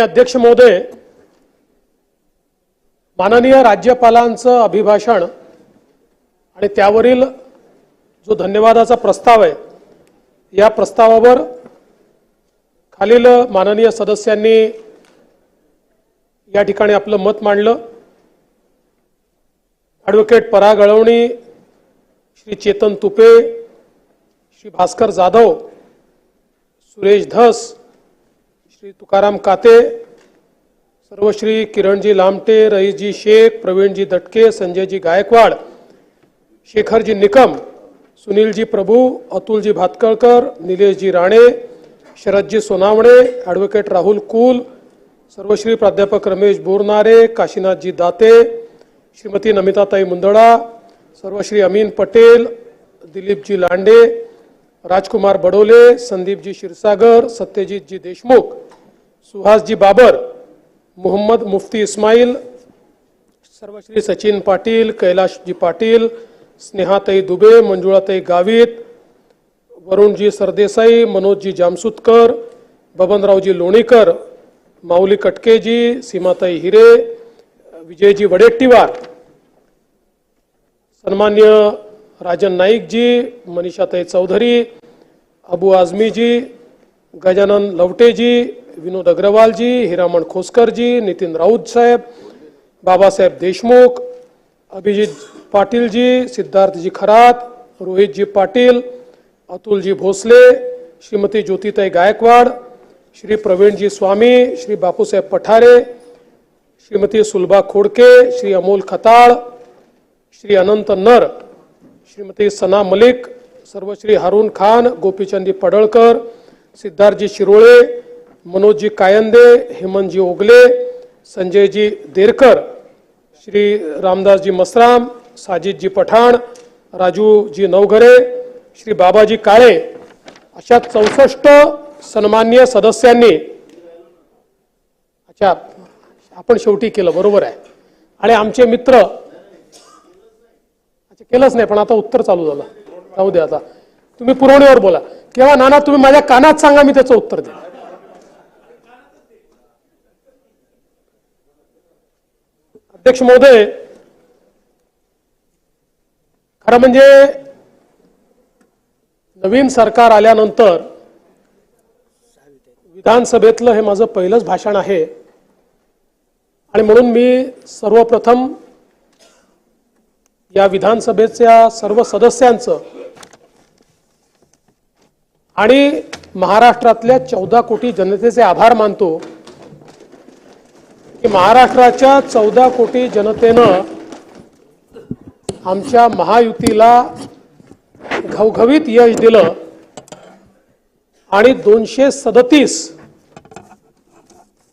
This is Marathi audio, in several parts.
अध्यक्ष महोदय, माननीय राज्यपालांचं अभिभाषण आणि त्यावरील जो धन्यवादाचा प्रस्ताव आहे, या प्रस्तावावर खालील माननीय सदस्यांनी या ठिकाणी आपलं मत मांडलं। ॲडव्होकेट पराग अळवणी, श्री चेतन तुपे, श्री भास्कर जाधव, सुरेश धस, श्री तुकाराम काते, सर्वश्री किरणजी लामटे, रईसजी शेख, प्रवीणजी दटके, संजयजी गायकवाड, शेखरजी निकम, सुनीलजी प्रभू, अतुलजी भातकळकर, निलेशजी राणे, शरदजी सोनावणे, ॲडव्होकेट राहुल कुल, सर्वश्री प्राध्यापक रमेश बोरनारे, काशीनाथजी दाते, श्रीमती नमिताताई मुंदडा, सर्वश्री अमीन पटेल, दिलीपजी लांडे, राजकुमार बडोले, संदीपजी क्षीरसागर, सत्यजितजी देशमुख, सुहासजी बाबर, मोहम्मद मुफ्ती इस्माईल, सर्वश्री सचिन पाटील, कैलाशजी पाटील, स्नेहाताई दुबे, मंजुळाताई गावित, वरुणजी सरदेसाई, मनोजजी जामसुतकर, बबनरावजी लोणीकर, माऊली कटकेजी, सीमाताई हिरे, विजयजी वडेट्टीवार, सन्मान्य राजन नाईकजी, मनीषाताई चौधरी, अबू आझमीजी, गजानन लवटेजी, विनोद अग्रवालजी, हिरामण खोसकरजी, नितीन राऊत साहेब, बाबासाहेब देशमुख, अभिजित पाटीलजी, सिद्धार्थजी खरात, रोहितजी पाटील, अतुलजी भोसले, श्रीमती ज्योतिताई गायकवाड, श्री प्रवीणजी स्वामी, श्री बापूसाहेब पठारे, श्रीमती सुलभा खोडके, श्री अमोल खताळ, श्री अनंत नर, श्रीमती सना मलिक, सर्वश्री हारून खान, गोपीचंदी पडळकर, सिद्धार्थजी शिरोळे, मनोजजी कायंदे, हेमंतजी ओगले, संजयजी देरकर, श्री रामदासजी मसराम, साजिदजी पठाण, राजूजी नवघरे, श्री बाबाजी काळे, अशा 64 सन्माननीय सदस्यांनी, अच्छा आपण शेवटी केलं, बरोबर आहे। आणि आमचे मित्र, अच्छा केलंच नाही पण आता उत्तर चालू झालं, जाऊ दे, आता तुम्ही पुरवणीवर बोला किंवा नाना तुम्ही माझ्या कानात सांगा, मी त्याचं उत्तर देईन। अध्यक्ष महोदय, खरं म्हणजे नवीन सरकार आल्यानंतर विधानसभेतलं हे माझं पहिलंच भाषण आहे आणि म्हणून मी सर्वप्रथम या विधानसभेच्या सर्व सदस्यांचं आणि महाराष्ट्रातल्या 14 कोटी जनतेचे आभार मानतो की महाराष्ट्राच्या 14 कोटी जनतेनं आमच्या महायुतीला घवघवीत यश दिलं आणि 237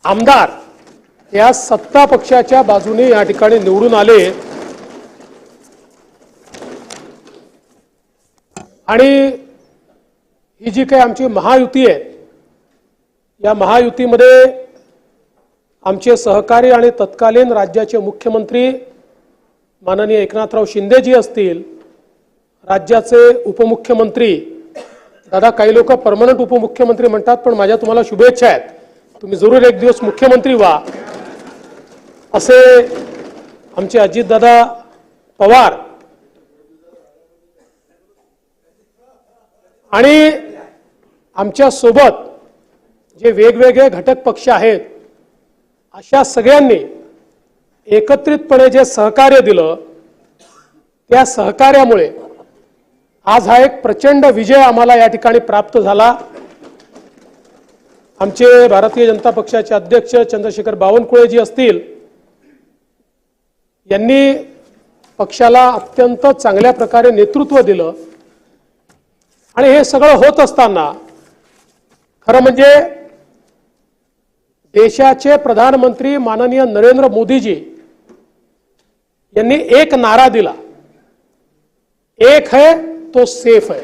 आमदार या सत्ता पक्षाच्या बाजूने या ठिकाणी निवडून आले आणि ही जी काही आमची महायुती आहे, या महायुतीमध्ये आमचे सहकारी आणि तत्कालीन राज्याचे मुख्यमंत्री माननीय एकनाथराव शिंदेजी असतील, राज्याचे उपमुख्यमंत्री, दादा काही लोक परमनंट उपमुख्यमंत्री म्हणतात पण माझ्या तुम्हाला शुभेच्छा आहेत, तुम्ही जरूर एक दिवस मुख्यमंत्री व्हा, असे आमचे अजितदादा पवार आणि आमच्या सोबत जे वेगवेगळे घटक पक्ष आहेत, अशा सगळ्यांनी एकत्रितपणे जे सहकार्य दिलं, त्या सहकार्यामुळे आज हा एक प्रचंड विजय आम्हाला या ठिकाणी प्राप्त झाला। आमचे भारतीय जनता पक्षाचे अध्यक्ष चंद्रशेखर बावनकुळेजी असतील, यांनी पक्षाला अत्यंत चांगल्या प्रकारे नेतृत्व दिलं आणि हे सगळं होत असताना खरं म्हणजे देशाचे प्रधानमंत्री माननीय नरेंद्र मोदीजी यांनी एक नारा दिला, एक है तो सेफ है।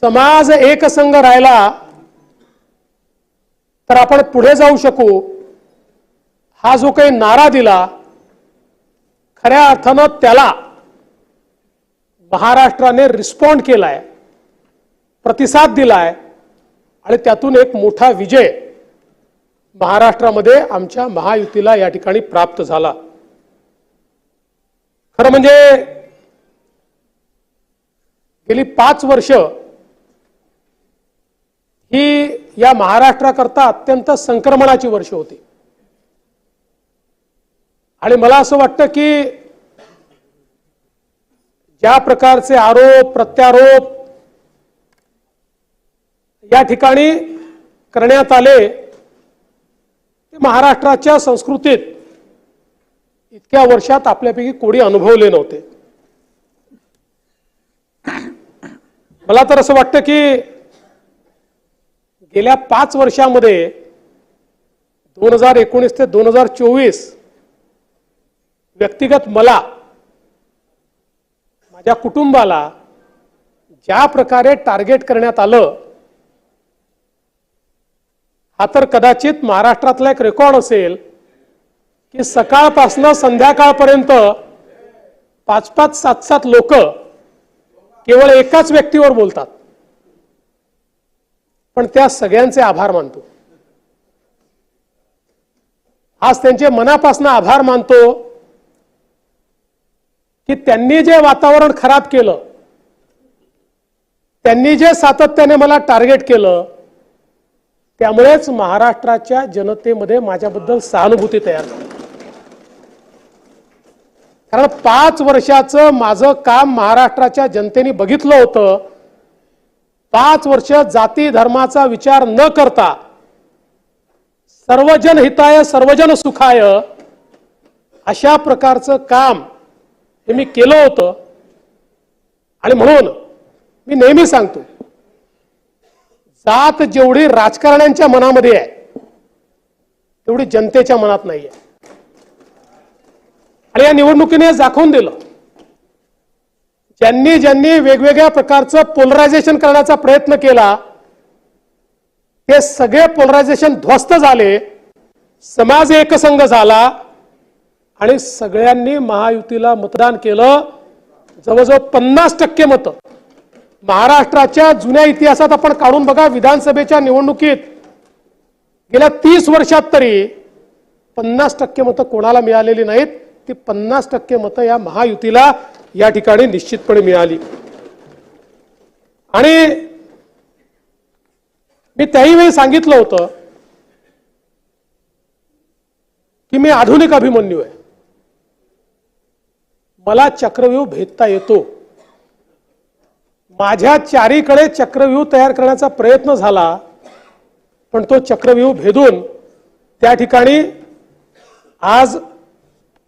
समाज एकसंघ राहिला तर आपण पुढे जाऊ शकू, हा जो काही नारा दिला, खऱ्या अर्थानं त्याला महाराष्ट्राने रिस्पॉन्ड केलाय, प्रतिसाद दिलाय आणि त्यातून एक मोठा विजय महाराष्ट्रामध्ये आमच्या महायुतीला या ठिकाणी प्राप्त झाला। खरं म्हणजे गेली 5 वर्ष ही या महाराष्ट्राकरता अत्यंत संक्रमणाची वर्ष होती आणि मला असं वाटतं की ज्या प्रकारचे आरोप प्रत्यारोप या ठिकाणी करण्यात आले ते महाराष्ट्राच्या संस्कृतीत इतक्या वर्षात आपल्यापैकी कोणी अनुभवले नव्हते। मला तर असं वाटतं की गेल्या 5 वर्षांमध्ये 2019 ते 2024 व्यक्तिगत मला माझ्या कुटुंबाला ज्या प्रकारे टार्गेट करण्यात आलं हा तर कदाचित महाराष्ट्रातला एक रेकॉर्ड असेल की सकाळपासून संध्याकाळपर्यंत 5-5, 7-7 लोक केवळ एकाच व्यक्तीवर बोलतात, पण त्या सगळ्यांचे आभार मानतो। आज त्यांचे मनापासून आभार मानतो की त्यांनी जे वातावरण खराब केलं, त्यांनी जे सातत्याने मला टार्गेट केलं, त्यामुळेच महाराष्ट्राच्या जनतेमध्ये माझ्याबद्दल सहानुभूती तयार झाली। कारण 5 वर्षाचं माझं काम महाराष्ट्राच्या जनतेने बघितलं होतं। 5 वर्ष जाती धर्माचा विचार न करता सर्वजन हिताय सर्वजन सुखाय अशा प्रकारचं काम हे मी केलं होतं। आणि म्हणून मी नेहमी सांगतो, जात जेवढी राजकारण्यांच्या मनामध्ये आहे तेवढी जनतेच्या मनात नाही आहे। आणि या निवडणुकीने दाखवून दिलं, ज्यांनी ज्यांनी वेगवेगळ्या प्रकारचं पोलरायझेशन करण्याचा प्रयत्न केला ते सगळे पोलरायझेशन ध्वस्त झाले, समाज एकसंघ झाला आणि सगळ्यांनी महायुतीला मतदान केलं। जवळजवळ 50% मतं महाराष्ट्राच्या जुन्या इतिहासात आपण काढून बघा, विधानसभेच्या निवडणुकीत गेल्या 30 वर्षात तरी 50% मतं कोणाला मिळालेली नाहीत। ती 50% मतं या महायुतीला या ठिकाणी निश्चितपणे मिळाली। आणि मी त्याही वेळी सांगितलं होतं की मी आधुनिक अभिमन्यू आहे, मला चक्रव्यूह भेदता येतो। माझ्या चारीकडे चक्रव्यूह तयार करण्याचा प्रयत्न झाला, पण तो चक्रव्यूह भेदून त्या ठिकाणी आज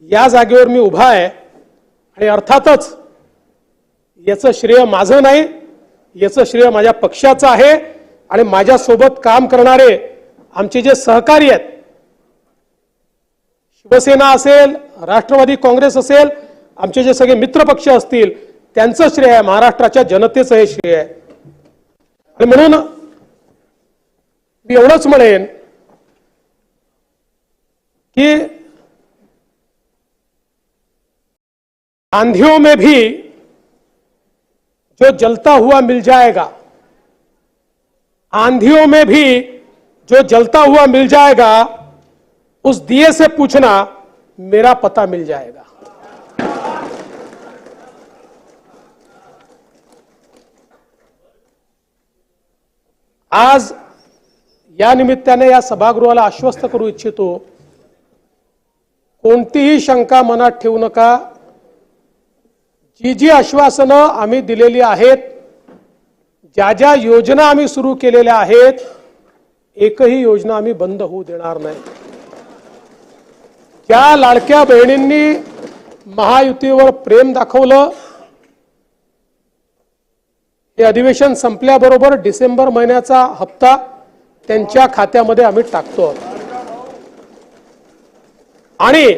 या जागेवर मी उभा आहे। आणि अर्थातच याचं श्रेय माझं नाही, याचं श्रेय माझ्या पक्षाचं आहे आणि माझ्या सोबत काम करणारे आमचे जे सहकारी आहेत, शिवसेना असेल, राष्ट्रवादी काँग्रेस असेल, आमचे जे सगळे मित्रपक्ष असतील, त्यांचं श्रेय आहे, महाराष्ट्राच्या जनतेचं हे श्रेय आहे। आणि म्हणून मी एवढंच म्हणेन की आंधियों में भी जो जलता हुआ मिल जाएगा, आंधियों में भी जो जलता हुआ मिल जाएगा, उस दिए से पूछना मेरा पता मिल जाएगा। आज या निमित्ताने या सभागृहाला आश्वस्त करू इच्छितो, कोणतीही शंका मनात ठेवू नका। जी जी आश्वासनं आम्ही दिलेली आहेत, ज्या ज्या योजना आम्ही सुरू केलेल्या आहेत, एकही योजना आम्ही बंद होऊ देणार नाही। ज्या लाडक्या बहिणींनी महायुतीवर प्रेम दाखवलं, हे अधिवेशन संपल्याबरोबर डिसेंबर महिन्याचा हप्ता त्यांच्या खात्यामध्ये आम्ही टाकतो। आणि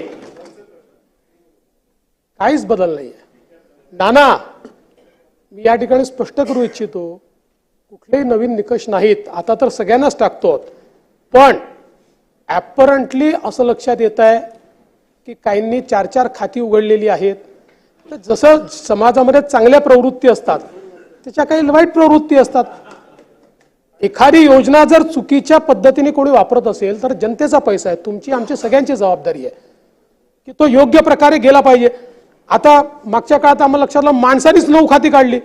काहीच बदल नाहीये। नाना, मी या ठिकाणी स्पष्ट करू इच्छितो, कुठलेही नवीन निकष नाहीत, आता तर सगळ्यांनाच टाकतो। पण ॲपरंटली असं लक्षात येत आहे की काहींनी 4-4 खाती उघडलेली आहेत। तर जसं समाजामध्ये चांगल्या प्रवृत्ती असतात, त्याच्या काही वाईट प्रवृत्ती असतात। एखादी योजना जर चुकीच्या पद्धतीने कोणी वापरत असेल तर जनतेचा पैसा आहे, तुमची आमची सगळ्यांची जबाबदारी आहे की तो योग्य प्रकारे गेला पाहिजे. आता मागच्या काळात आम्हाला लक्षात आलं माणसानीच 9 खाती काढली.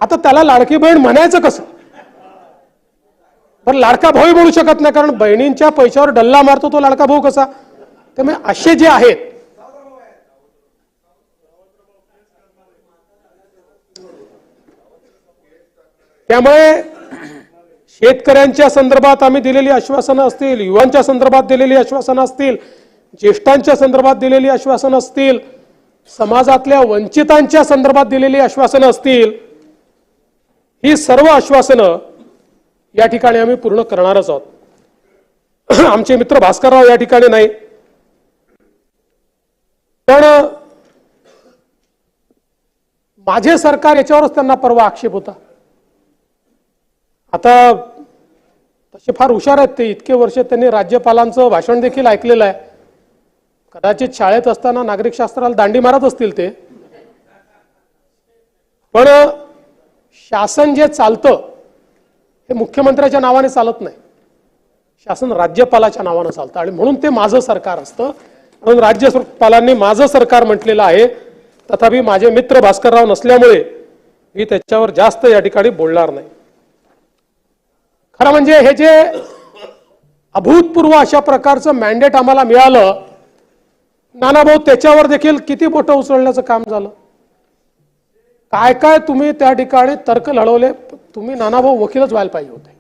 आता त्याला लाडकी बहीण म्हणायचं कसं? पण लाडका भाऊ म्हणू शकत नाही, कारण बहिणींच्या पैशावर डल्ला मारतो तो लाडका भाऊ कसा? त्यामुळे असे जे आहेत त्यामुळे शेतकऱ्यांच्या संदर्भात आम्ही दिलेली आश्वासनं असतील, युवांच्या संदर्भात दिलेली आश्वासनं असतील, ज्येष्ठांच्या संदर्भात दिलेली आश्वासनं असतील, समाजातल्या वंचितांच्या संदर्भात दिलेली आश्वासनं असतील, ही सर्व आश्वासनं या ठिकाणी आम्ही पूर्ण करणारच आहोत. आमचे मित्र भास्करराव या ठिकाणी नाही, पण माझे सरकार याच्यावरच त्यांना परवा आक्षेप होता. आता तसे फार हुशार आहेत ते, इतके वर्ष त्यांनी राज्यपालांचं भाषण देखील ऐकलेलं आहे. कदाचित शाळेत असताना नागरिक शास्त्राला दांडी मारत असतील ते, पण शासन जे चालतं हे मुख्यमंत्र्याच्या नावाने चालत नाही, शासन राज्यपालाच्या नावाने चालतं आणि म्हणून ते माझं सरकार असतं. म्हणून राज्यपालांनी माझं सरकार म्हटलेलं आहे. तथापि माझे मित्र भास्करराव नसल्यामुळे मी त्याच्यावर जास्त या ठिकाणी बोलणार नाही. खरं म्हणजे हे जे अभूतपूर्व अशा प्रकारचं मॅन्डेट आम्हाला मिळालं, नानाभाऊ त्याच्यावर देखील किती बोटं उचलण्याचं काम झालं. काय काय तुम्ही त्या ठिकाणी तर्क लढवले. तुम्ही नानाभाऊ वकीलच व्हायला पाहिजे होते.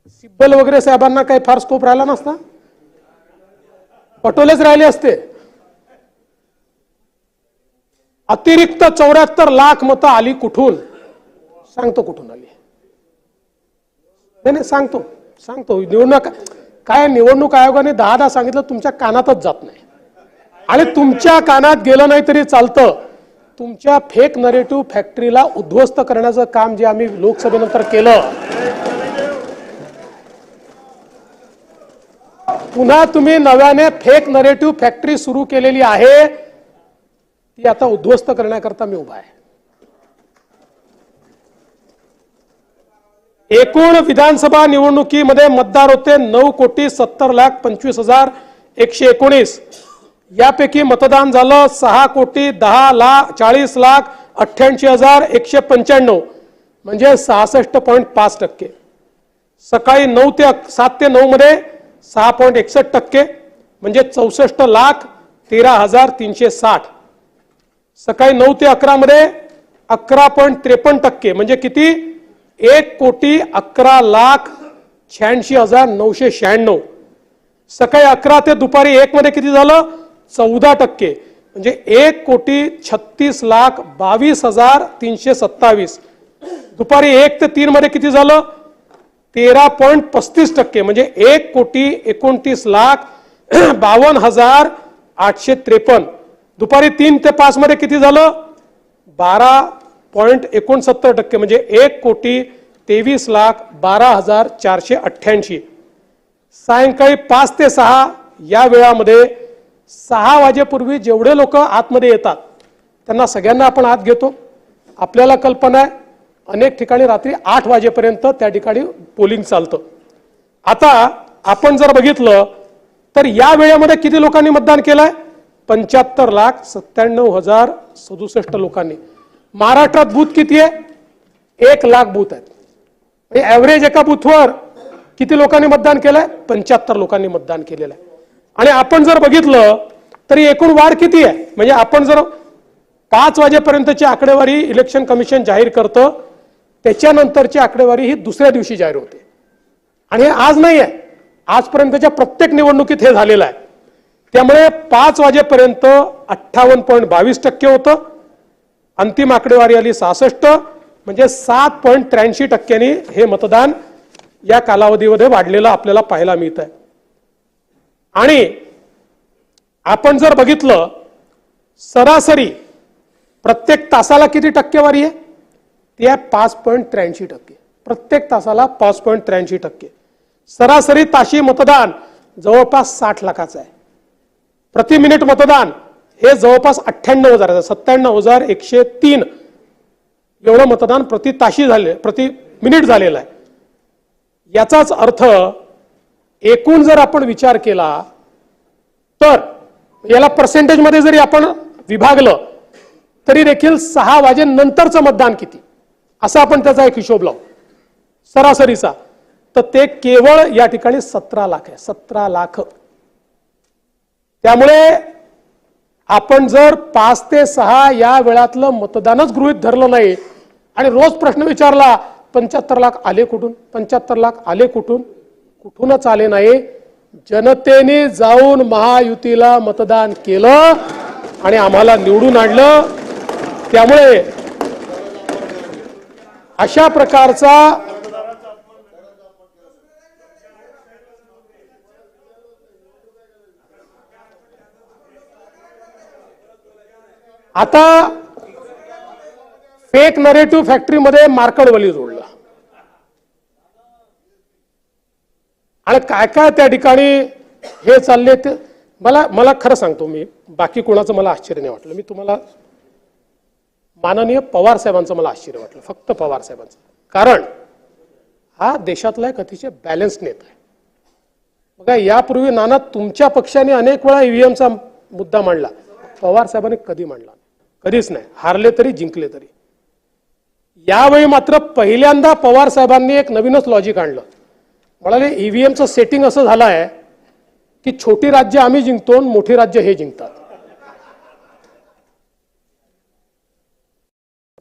सिब्बल वगैरे साहेबांना काही फार स्कोप राहिला नसता, पटोलेच राहिले असते. अतिरिक्त 74 लाख मतं आली कुठून? सांगतो कुठून आली. नाही सांगतो निवडणूक आयोगाने 10 सांगितलं, तुमच्या कानातच जात नाही. आणि तुमच्या कानात गेलं नाही तरी चालतं. तुमच्या फेक नरेटिव्ह फॅक्टरीला उद्ध्वस्त करण्याचं काम जे आम्ही लोकसभेनंतर केलं, पुन्हा तुम्ही नव्याने फेक नरेटिव्ह फॅक्टरी सुरू केलेली आहे, ती आता उद्ध्वस्त करण्याकरता मी उभा आहे. एकूण विधानसभा निवडणुकीमध्ये मतदार होते 9,70,25,119. यापैकी मतदान झालं 6,10,40,40,88,195, म्हणजे 66.5%. सकाळी 7 ते 9 मध्ये 6.61%, म्हणजे 64,13,360. सकाळी 9 ते 11 मध्ये 11.53%, म्हणजे किती? 1,11,86,996. सकाळी 11 ते दुपारी 1 मध्ये किती झालं? 14%, म्हणजे 1,36,22,327. दुपारी 1 ते 3 मध्ये किती झालं? 13.35%, म्हणजे 1,59,52,853. दुपारी 3 ते 5 मध्ये किती झालं? 12.69%, म्हणजे 1,23,12,488. सायंकाळी 5 ते 6 या वेळामध्ये 6 वाजेपूर्वी जेवढे लोक आतमध्ये येतात त्यांना सगळ्यांना आपण आत घेतो. आपल्याला कल्पना आहे अनेक ठिकाणी रात्री 8 वाजेपर्यंत त्या ठिकाणी पोलिंग चालतं. आता आपण जर बघितलं तर या वेळेमध्ये किती लोकांनी मतदान केलंय? 75,97,067 लोकांनी. महाराष्ट्रात बूथ किती आहे? 1 लाख बूथ आहेत. ऍव्हरेज एका बूथवर किती लोकांनी मतदान केलंय? 75 लोकांनी मतदान केलेलं आहे. आणि आपण जर बघितलं तरी एकूण वाढ किती आहे? म्हणजे आपण जर 5 वाजेपर्यंतची आकडेवारी इलेक्शन कमिशन जाहीर करतं, त्याच्यानंतरची आकडेवारी ही दुसऱ्या दिवशी जाहीर होते. आणि हे आज नाही आहे, आजपर्यंतच्या प्रत्येक निवडणुकीत हे झालेलं आहे. त्यामुळे 5 वाजेपर्यंत 58.22% होतं. अंतिम आकडेवारी आली 66, म्हणजे 7.83% हे मतदान या कालावधीमध्ये वाढलेलं आपल्याला पाहायला मिळत आहे. आणि आपण जर बघितलं सरासरी प्रत्येक तासाला किती टक्केवारी आहे? ती आहे 5.83%. प्रत्येक तासाला 5.83%. सरासरी ताशी मतदान जवळपास 60 लाखाचं आहे. प्रति मिनिट मतदान हे जवळपास 98,000, 97,103 एवढं मतदान प्रति ताशी झाले, प्रति मिनिट झालेलं आहे. याचाच अर्थ एकूण जर आपण विचार केला तर याला पर्सेंटेजमध्ये जरी आपण विभागलं तरी देखील 6 वाजेनंतरचं मतदान किती असा आपण त्याचा एक हिशोब लावू सरासरीचा, तर ते केवळ या ठिकाणी 17 लाख आहे. 17 लाख. त्यामुळे आपण जर 5 ते 6 या वेळातलं मतदानच गृहीत धरलं नाही आणि रोज प्रश्न विचारला 75 लाख आले कुठून, 75 लाख आले कुठून, कुठूनच आले नाही. जनतेने जाऊन महायुतीला मतदान केलं आणि आम्हाला निवडून आणलं. त्यामुळे अशा प्रकारचा आता फेक नरेटिव्ह फॅक्टरीमध्ये मार्कडवली जोडलं आणि काय काय त्या ठिकाणी हे चालले ते मला खरं सांगतो. मी बाकी कोणाचं मला आश्चर्य नाही वाटलं. मी तुम्हाला माननीय पवार साहेबांचं मला आश्चर्य वाटलं, फक्त पवार साहेबांचं. कारण हा देशातला एक अतिशय बॅलन्स नेता आहे. बघा, यापूर्वी नाना तुमच्या पक्षाने अनेक वेळा ईव्हीएमचा मुद्दा मांडला, पवार साहेबांनी कधी मांडला? कधीच नाही. हारले तरी जिंकले तरी. यावेळी मात्र पहिल्यांदा पवार साहेबांनी एक नवीनच लॉजिक आणलं. म्हणाले ईव्हीएमचं सेटिंग असं झालं आहे की छोटी राज्य आम्ही जिंकतो, मोठी राज्य हे जिंकतात.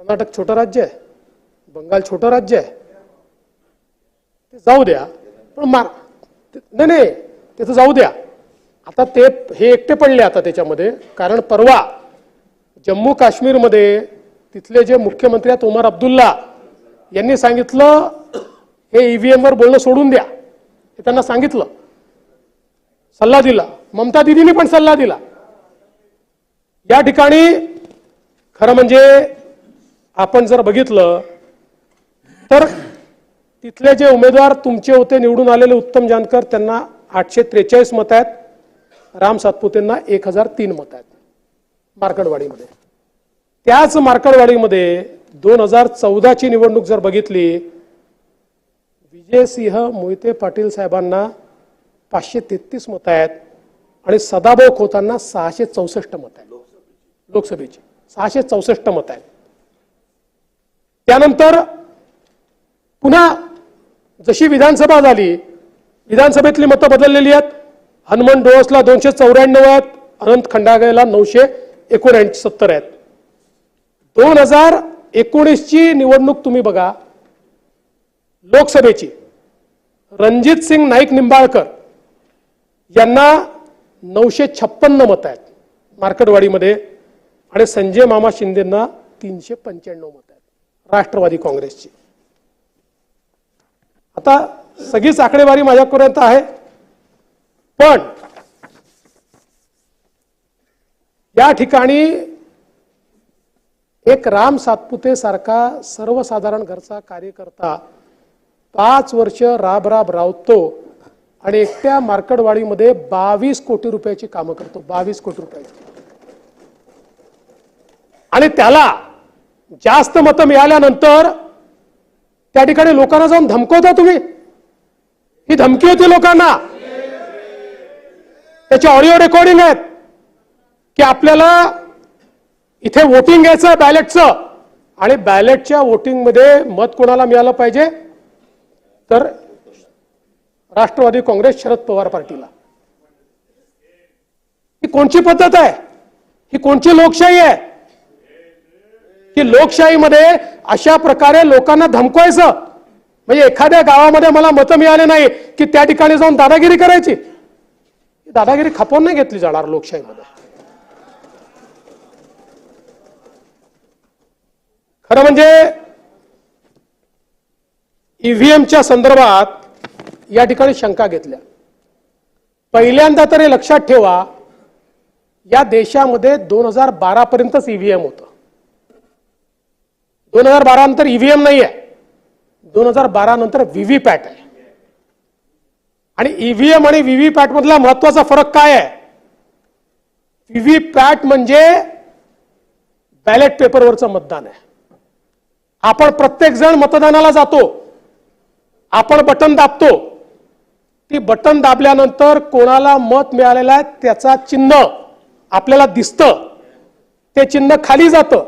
कर्नाटक छोटं राज्य आहे, बंगाल छोटं राज्य आहे, ते जाऊ द्या. पण नाही ते तर जाऊ द्या. आता ते हे एकटे पडले आता त्याच्यामध्ये. कारण परवा जम्मू काश्मीरमध्ये तिथले जे मुख्यमंत्री आहेत उमर अब्दुल्ला यांनी सांगितलं हे ईव्हीएम वर बोलणं सोडून द्या. हे त्यांना सांगितलं, सल्ला दिला. ममता दीदींनी पण सल्ला दिला. या ठिकाणी खरं म्हणजे आपण जर बघितलं तर तिथले जे उमेदवार तुमचे होते निवडून आलेले उत्तम जानकर, त्यांना 843 मत आहेत. राम सातपुतेंना 1003 मत आहेत मार्कडवाडीमध्ये. त्याच मार्कडवाडीमध्ये 2014ची निवडणूक जर बघितली, विजयसिंह मोहिते पाटील साहेबांना 533 मत आहेत आणि सदाभाऊ खोतांना 664 मत आहेत. लोकसभेची 664 मत आहेत. त्यानंतर पुन्हा जशी विधानसभा झाली, विधानसभेतली मतं बदललेली आहेत. हनुमंत डोळसला 294 आहेत, अनंत खंडागळला 969 आहेत. 2019ची निवडणूक तुम्ही बघा, लोकसभेची रणजित सिंग नाईक निंबाळकर यांना 956 मत आहेत मार्कडवाडीमध्ये आणि संजय मामा शिंदेंना 395 मत आहेत राष्ट्रवादी काँग्रेसची. आता सगळीच आकडेवारी माझ्यापर्यंत आहे, पण या ठिकाणी एक राम सातपुते सारखा सर्वसाधारण घरचा कार्यकर्ता 5 वर्ष राब राबतो आणि एकट्या मार्कडवाडीमध्ये 22 कोटी रुपयाची कामं करतो. 22 कोटी रुपयाची. आणि त्याला जास्त मतं मिळाल्यानंतर त्या ठिकाणी लोकांना जाऊन धमकवता तुम्ही. ही धमकी होती लोकांना. त्याचे ऑडिओ रेकॉर्डिंग आहेत की आपल्याला इथे वोटिंग घ्यायचं बॅलेटचं आणि बॅलेटच्या वोटिंगमध्ये मत कोणाला मिळालं पाहिजे तर राष्ट्रवादी काँग्रेस शरद पवार पार्टीला. ही कोणची पद्धत आहे? ही कोणची लोकशाही आहे की लोकशाहीमध्ये अशा प्रकारे लोकांना धमकवायचं? म्हणजे एखाद्या गावामध्ये मला मतं मिळाले नाही की त्या ठिकाणी जाऊन दादागिरी करायची. दादागिरी खपवून नाही घेतली जाणार लोकशाहीमध्ये. खरं म्हणजे ईव्हीएमच्या संदर्भात या ठिकाणी शंका घेतल्या. पहिल्यांदा तरी लक्षात ठेवा, या देशामध्ये 2012 पर्यंतच ईव्हीएम होतं. 2012 नंतर ईव्हीएम नाही आहे. 2012 नंतर व्हीव्हीपॅट आहे. आणि ईव्हीएम आणि व्हीव्हीपॅट मधला महत्वाचा फरक काय आहे? व्हीव्हीपॅट म्हणजे बॅलेट पेपरवरचं मतदान आहे आपण प्रत्येक जण मतदानाला जातो, आपण बटन दाबतो, ती बटन दाबल्यानंतर कोणाला मत मिळालेलं आहे त्याचा चिन्ह आपल्याला दिसतं, ते चिन्ह खाली जातं,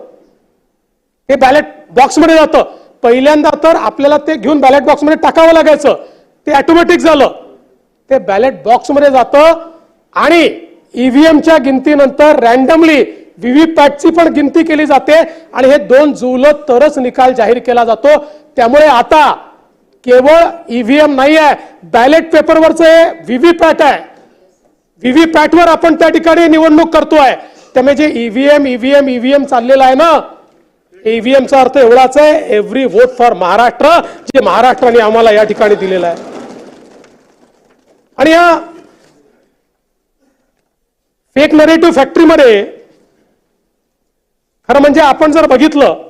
ते बॅलेट बॉक्समध्ये जातं. पहिल्यांदा तर आपल्याला ते घेऊन बॅलेट बॉक्समध्ये टाकावं लागायचं, ते ऑटोमॅटिक झालं, ते बॅलेट बॉक्समध्ये जातं आणि ईव्हीएमच्या गिनतीनंतर रॅन्डमली व्हीव्हीपॅटची पण गिनती केली जाते आणि हे दोन जुळलं तरच निकाल जाहीर केला जातो. त्यामुळे आता केवळ ईव्हीएम नाही आहे, बॅलेट पेपरवरचं व्हीव्हीपॅट आहे, व्हीव्हीपॅटवर आपण त्या ठिकाणी निवडणूक करतोय. त्यामुळे जे ईव्हीएम चाललेलं आहे ना, ईव्हीएमचा अर्थ एवढाच आहे, एव्हरी वोट फॉर महाराष्ट्र, जे महाराष्ट्राने आम्हाला या ठिकाणी दिलेलं आहे. आणि या फेक नरेटिव्ह फॅक्टरीमध्ये खरं म्हणजे आपण जर बघितलं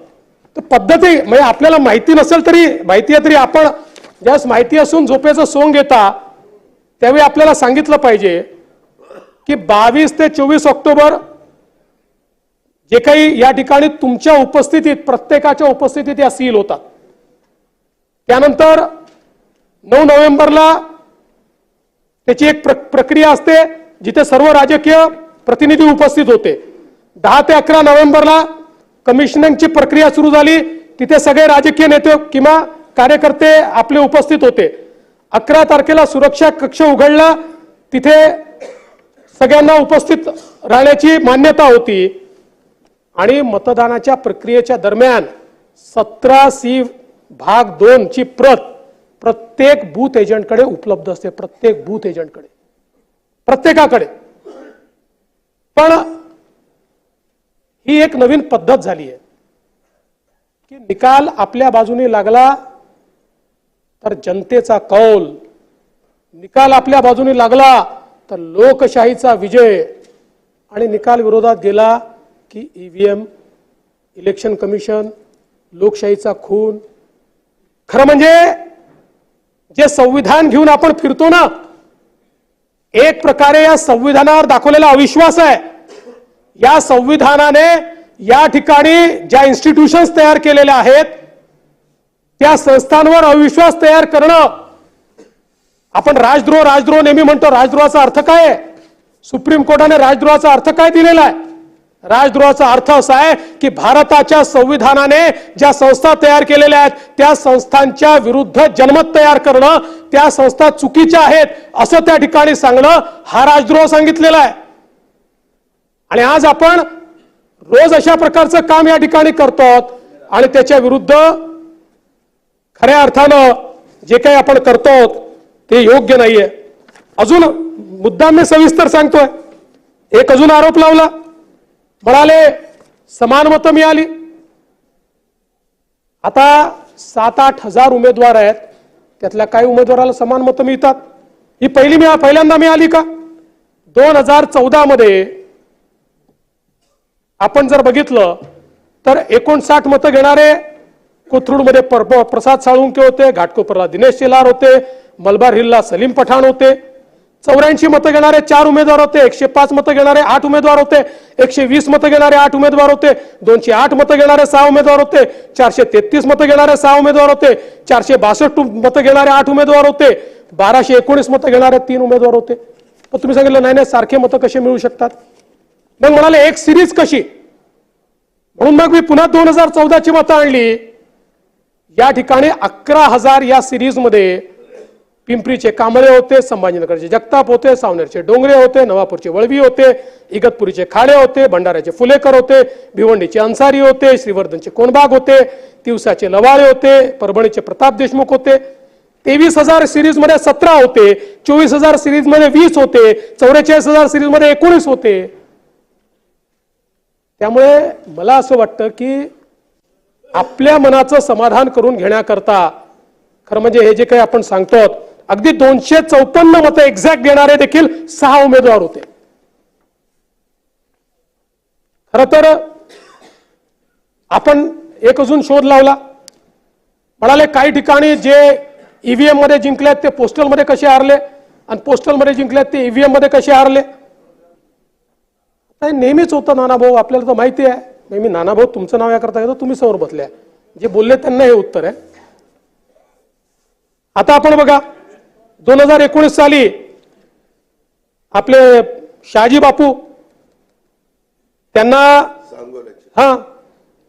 तर पद्धती म्हणजे आपल्याला माहिती नसेल तरी माहिती आहे, तरी आपण ज्यावेळेस माहिती असून झोपेचं सोंग घेता त्यावेळी आपल्याला सांगितलं पाहिजे की 22 ते 24 ऑक्टोबर जे काही या ठिकाणी तुमच्या उपस्थितीत प्रत्येकाच्या उपस्थितीत या सील होतात. त्यानंतर 9 नोव्हेंबरला त्याची एक प्रक्रिया असते जिथे सर्व राजकीय प्रतिनिधी उपस्थित होते. 10 ते 11 नोव्हेंबरला कमिशनिंगची प्रक्रिया सुरू झाली, तिथे सगळे राजकीय नेते किंवा कार्यकर्ते आपले उपस्थित होते. 11 तारखेला सुरक्षा कक्ष उघडला, तिथे सगळ्यांना उपस्थित राहण्याची मान्यता होती. आणि मतदानाच्या प्रक्रियेच्या दरम्यान 17C भाग 2 ची प्रत प्रत्येक बूथ एजंटकडे उपलब्ध असते, प्रत्येक बूथ एजंटकडे, प्रत्येकाकडे. पण ही एक नवीन पद्धत झाली आहे की निकाल आपल्या बाजूने लागला तर जनतेचा कौल, निकाल आपल्या बाजूने लागला तर लोकशाहीचा विजय, आणि निकाल विरोधात गेला की ईव्हीएम, इलेक्शन कमिशन, लोकशाहीचा खून. खरं म्हणजे जे संविधान घेऊन आपण फिरतो ना, एक प्रकारे या संविधानावर दाखवलेला अविश्वास आहे. या संविधानाने या ठिकाणी ज्या इन्स्टिट्यूशन्स तयार केलेल्या आहेत त्या संस्थांवर अविश्वास तयार करणं. आपण राजद्रोह नेहमी म्हणतो, राजद्रोहाचा अर्थ काय आहे? सुप्रीम कोर्टाने राजद्रोहाचा अर्थ काय दिलेला आहे? राजद्रोहाचा अर्थ असा आहे की भारताच्या संविधानाने ज्या संस्था तयार केलेल्या आहेत त्या संस्थांच्या विरुद्ध जनमत तयार करणं, त्या संस्था चुकीच्या आहेत असं त्या ठिकाणी सांगणं, हा राजद्रोह सांगितलेला आहे. आणि आज आपण रोज अशा प्रकारचं काम या ठिकाणी करतो आणि त्याच्या विरुद्ध खऱ्या अर्थानं जे काही आपण करतो ते योग्य नाहीये. अजून मुद्दाम मी सविस्तर सांगतोय. एक अजून आरोप लावला, म्हणाले समान मतं मिळाली. आता 7-8 हजार उमेदवार आहेत, त्यातल्या काही उमेदवाराला समान मतं मिळतात. ही पहिल्यांदा मिळाली का? 2014 मध्ये आपण जर बघितलं तर 59 मतं घेणारे कोथरूडमध्ये प्रसाद साळुंके होते, घाटकोपरला दिनेश शेलार होते, मलबार हिलला सलीम पठाण होते. 84 मतं घेणारे 4 उमेदवार होते, 105 मतं घेणारे 8 उमेदवार होते, 120 मतं घेणारे 8 उमेदवार होते, 208 मतं घेणारे 6 उमेदवार होते, 433 मतं घेणारे 6 उमेदवार होते, 462 मतं घेणारे 8 उमेदवार होते, 1219 मतं घेणारे 3 उमेदवार होते. पण तुम्ही सांगितलं नाही सारखे मतं कसे मिळू शकतात? मग म्हणाले एक सिरीज कशी? म्हणून मग मी पुन्हा 2014 ची मतं आणली. या ठिकाणी 11,000 या सिरीज मध्ये पिंपरीचे कांबळे होते, संभाजीनगरचे जगताप होते, सावनेरचे डोंगरे होते, नवापूरचे वळवी होते, इगतपुरीचे खाडे होते, भंडाऱ्याचे फुलेकर होते, भिवंडीचे अन्सारी होते, श्रीवर्धनचे कोणबाग होते, तिवसाचे लवाळे होते, परभणीचे प्रताप देशमुख होते. 23,000 सिरीज मध्ये 17 होते, 24,000 सिरीज मध्ये 20 होते, 44,000 सिरीज मध्ये 19 होते. त्यामुळे मला असं वाटतं की आपल्या मनाचं समाधान करून घेण्याकरता खरं म्हणजे हे जे काही आपण सांगतो अगदी 254 मतं एक्झॅक्ट घेणारे देखील 6 उमेदवार होते. खरं तर आपण एक अजून शोध लावला. म्हणाले काही ठिकाणी जे ईव्हीएम मध्ये जिंकलेत ते पोस्टल मध्ये कसे हारले आणि पोस्टल मध्ये जिंकलेत ते ईव्हीएम मध्ये कसे हारले. नेहमीच होतं नानाभाऊ, आपल्याला तर माहिती आहे. मी नानाभाऊ तुमचं नाव या करता घेतो, तुम्ही समोर बसल्या. जे बोलले त्यांना हे उत्तर आहे. आता आपण बघा 2019 साली आपले शहाजी बापू त्यांना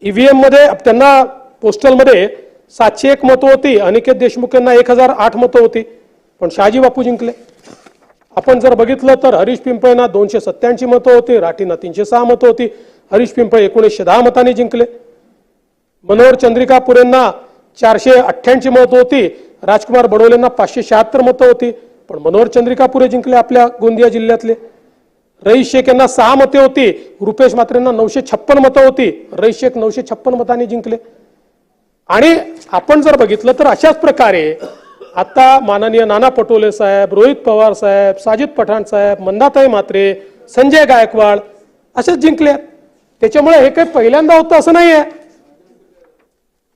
ईव्हीएम मध्ये त्यांना पोस्टल मध्ये 701 मतं होती, अनिकेत देशमुख यांना 1008 मतं होती, पण शहाजी बापू जिंकले. आपण जर बघितलं तर हरीश पिंपळेंना 287 मतं होती, राठींना 306 मतं होती, हरीश पिंपळे 1910 मतांनी जिंकले. मनोहर चंद्रिकापुरेंना 488 मतं होती, राजकुमार बडोलेंना 576 मतं होती, पण मनोहर चंद्रिकापुरे जिंकले आपल्या गोंदिया जिल्ह्यातले. रईस शेख यांना 6 मते होती, रुपेश म्हात्रेंना 956 मतं होती, रईस शेख 956 मतांनी जिंकले. आणि आपण जर बघितलं तर अशाच प्रकारे आता माननीय नाना पटोले साहेब, रोहित पवार साहेब, साजिद पठाण साहेब, मंदाताई म्हात्रे, संजय गायकवाड असेच जिंकले. त्याच्यामुळे हे काही पहिल्यांदा होतं असं नाही आहे.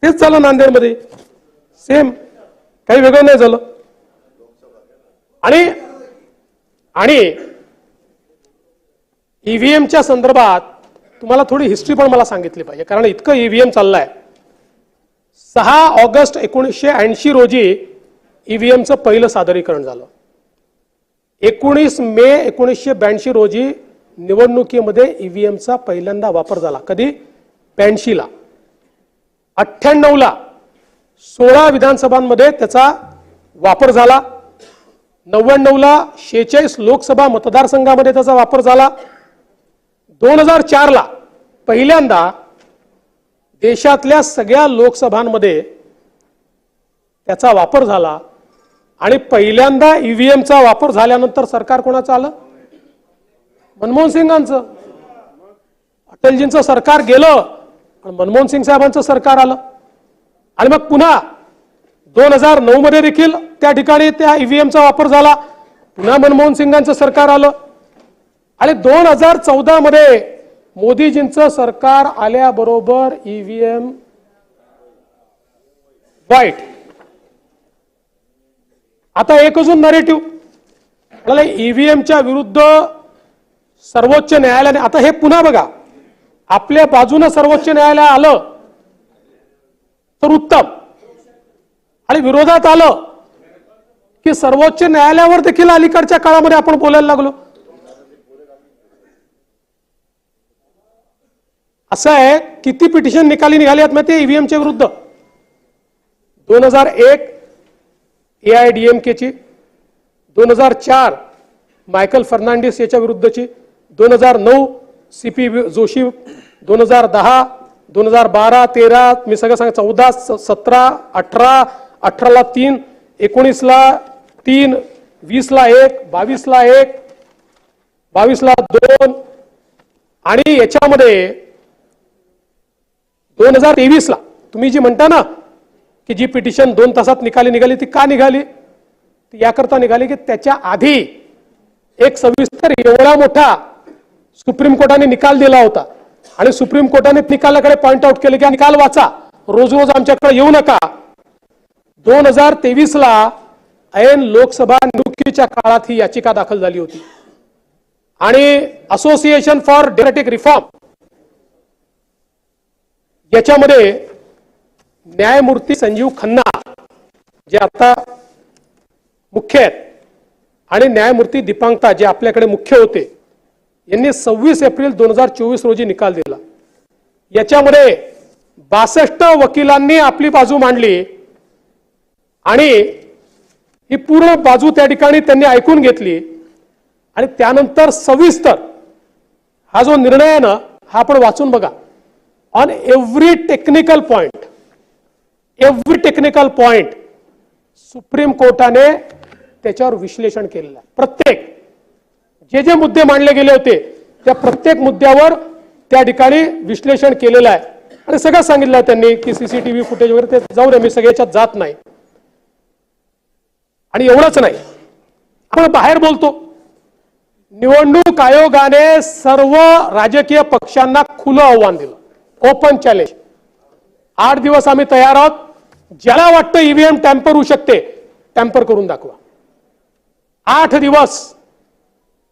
तेच झालं नांदेडमध्ये, सेम, काही वेगळं नाही झालं. आणि ईव्हीएमच्या संदर्भात तुम्हाला थोडी हिस्ट्री पण मला सांगितली पाहिजे, कारण इतकं ईव्हीएम चाललंय. 6 ऑगस्ट 1980 रोजी ईव्हीएमचं पहिलं सादरीकरण झालं. 19 मे 1982 रोजी निवडणुकीमध्ये ईव्हीएमचा पहिल्यांदा वापर झाला. कधी? 82 ला. 98 ला 16 विधानसभांमध्ये त्याचा वापर झाला. 99 ला 46 लोकसभा मतदारसंघामध्ये त्याचा वापर झाला. 2004 ला पहिल्यांदा देशातल्या सगळ्या लोकसभांमध्ये त्याचा वापर झाला. आणि पहिल्यांदा ईव्हीएमचा वापर झाल्यानंतर सरकार कोणाचं आलं? मनमोहन सिंगांचं. अटलजींचं सरकार गेलं आणि मनमोहन सिंग साहेबांचं सरकार आलं. आणि मग पुन्हा 2009 मध्ये देखील त्या ठिकाणी त्या ईव्हीएमचा वापर झाला, पुन्हा मनमोहन सिंगांचं सरकार आलं. आणि 2014 मध्ये मोदीजींचं सरकार आल्याबरोबर ईव्हीएम वाईट. आता एक अजून नरेटिव्ह, ईव्हीएमच्या विरुद्ध सर्वोच्च न्यायालयाने, आता हे पुन्हा बघा, आपल्या बाजूने सर्वोच्च न्यायालय आलं तर उत्तम, आणि विरोधात आलं की सर्वोच्च न्यायालयावर देखील अलीकडच्या काळामध्ये आपण बोलायला लागलो. असं आहे, किती पिटिशन निघाली आहेत माहिती ईव्हीएमच्या विरुद्ध? 2001 AIADMKची, 2004 मायकल फर्नांडिस याच्या विरुद्धची, 2009 CP जोशी, 2010, 2012, 13, मी सगळं सांग, 14, 17, 18, 18 ला 3, 19 ला 3, 20 ला 1, 22 ला 1, 22 ला 2, आणि याच्यामध्ये 2023 ला तुम्ही जी म्हणता ना की जी पिटिशन 2 तासात निघाली, ती का निघाली? ती याकरता निघाली की त्याच्या आधी एक सविस्तर एवढा मोठा सुप्रीम कोर्टाने निकाल दिला होता, आणि सुप्रीम कोर्टाने निकालाकडे पॉइंट आउट केले की निकाल वाचा, रोज रोज आमच्याकडे येऊ नका. 2023 ला ऐन लोकसभा निवडणुकीच्या काळात ही याचिका दाखल झाली होती. आणि असोसिएशन फॉर डेमोक्रेटिक रिफॉर्म याच्यामध्ये न्यायमूर्ती संजीव खन्ना जे आता मुख्य आहेत, आणि न्यायमूर्ती दीपांकता जे आपल्याकडे मुख्य होते, यांनी 26 एप्रिल 2024 रोजी निकाल दिला. याच्यामध्ये 62 वकिलांनी आपली बाजू मांडली, आणि ही पूर्ण बाजू त्या ठिकाणी त्यांनी ऐकून घेतली. आणि त्यानंतर सविस्तर हा जो निर्णय आहे ना, हा आपण वाचून बघा. On every technical point supreme कोर्टाने त्याच्यावर विश्लेषण केलेलं आहे. प्रत्येक जे जे मुद्दे मांडले गेले होते त्या प्रत्येक मुद्द्यावर त्या ठिकाणी विश्लेषण केलेलं आहे, आणि सगळं सांगितलं आहे त्यांनी की CCTV फुटेज वगैरे ते जाऊ दे, मी सगळ्याच्यात जात नाही. आणि एवढंच नाही, आपण बाहेर बोलतो, निवडणूक आयोगाने सर्व राजकीय पक्षांना खुलं आव्हान दिलं, ओपन चॅलेंज. 8 दिवस आम्ही तयार आहोत, ज्याला वाटतं ईव्हीएम टॅम्पर होऊ शकते, टॅम्पर करून दाखवा. 8 दिवस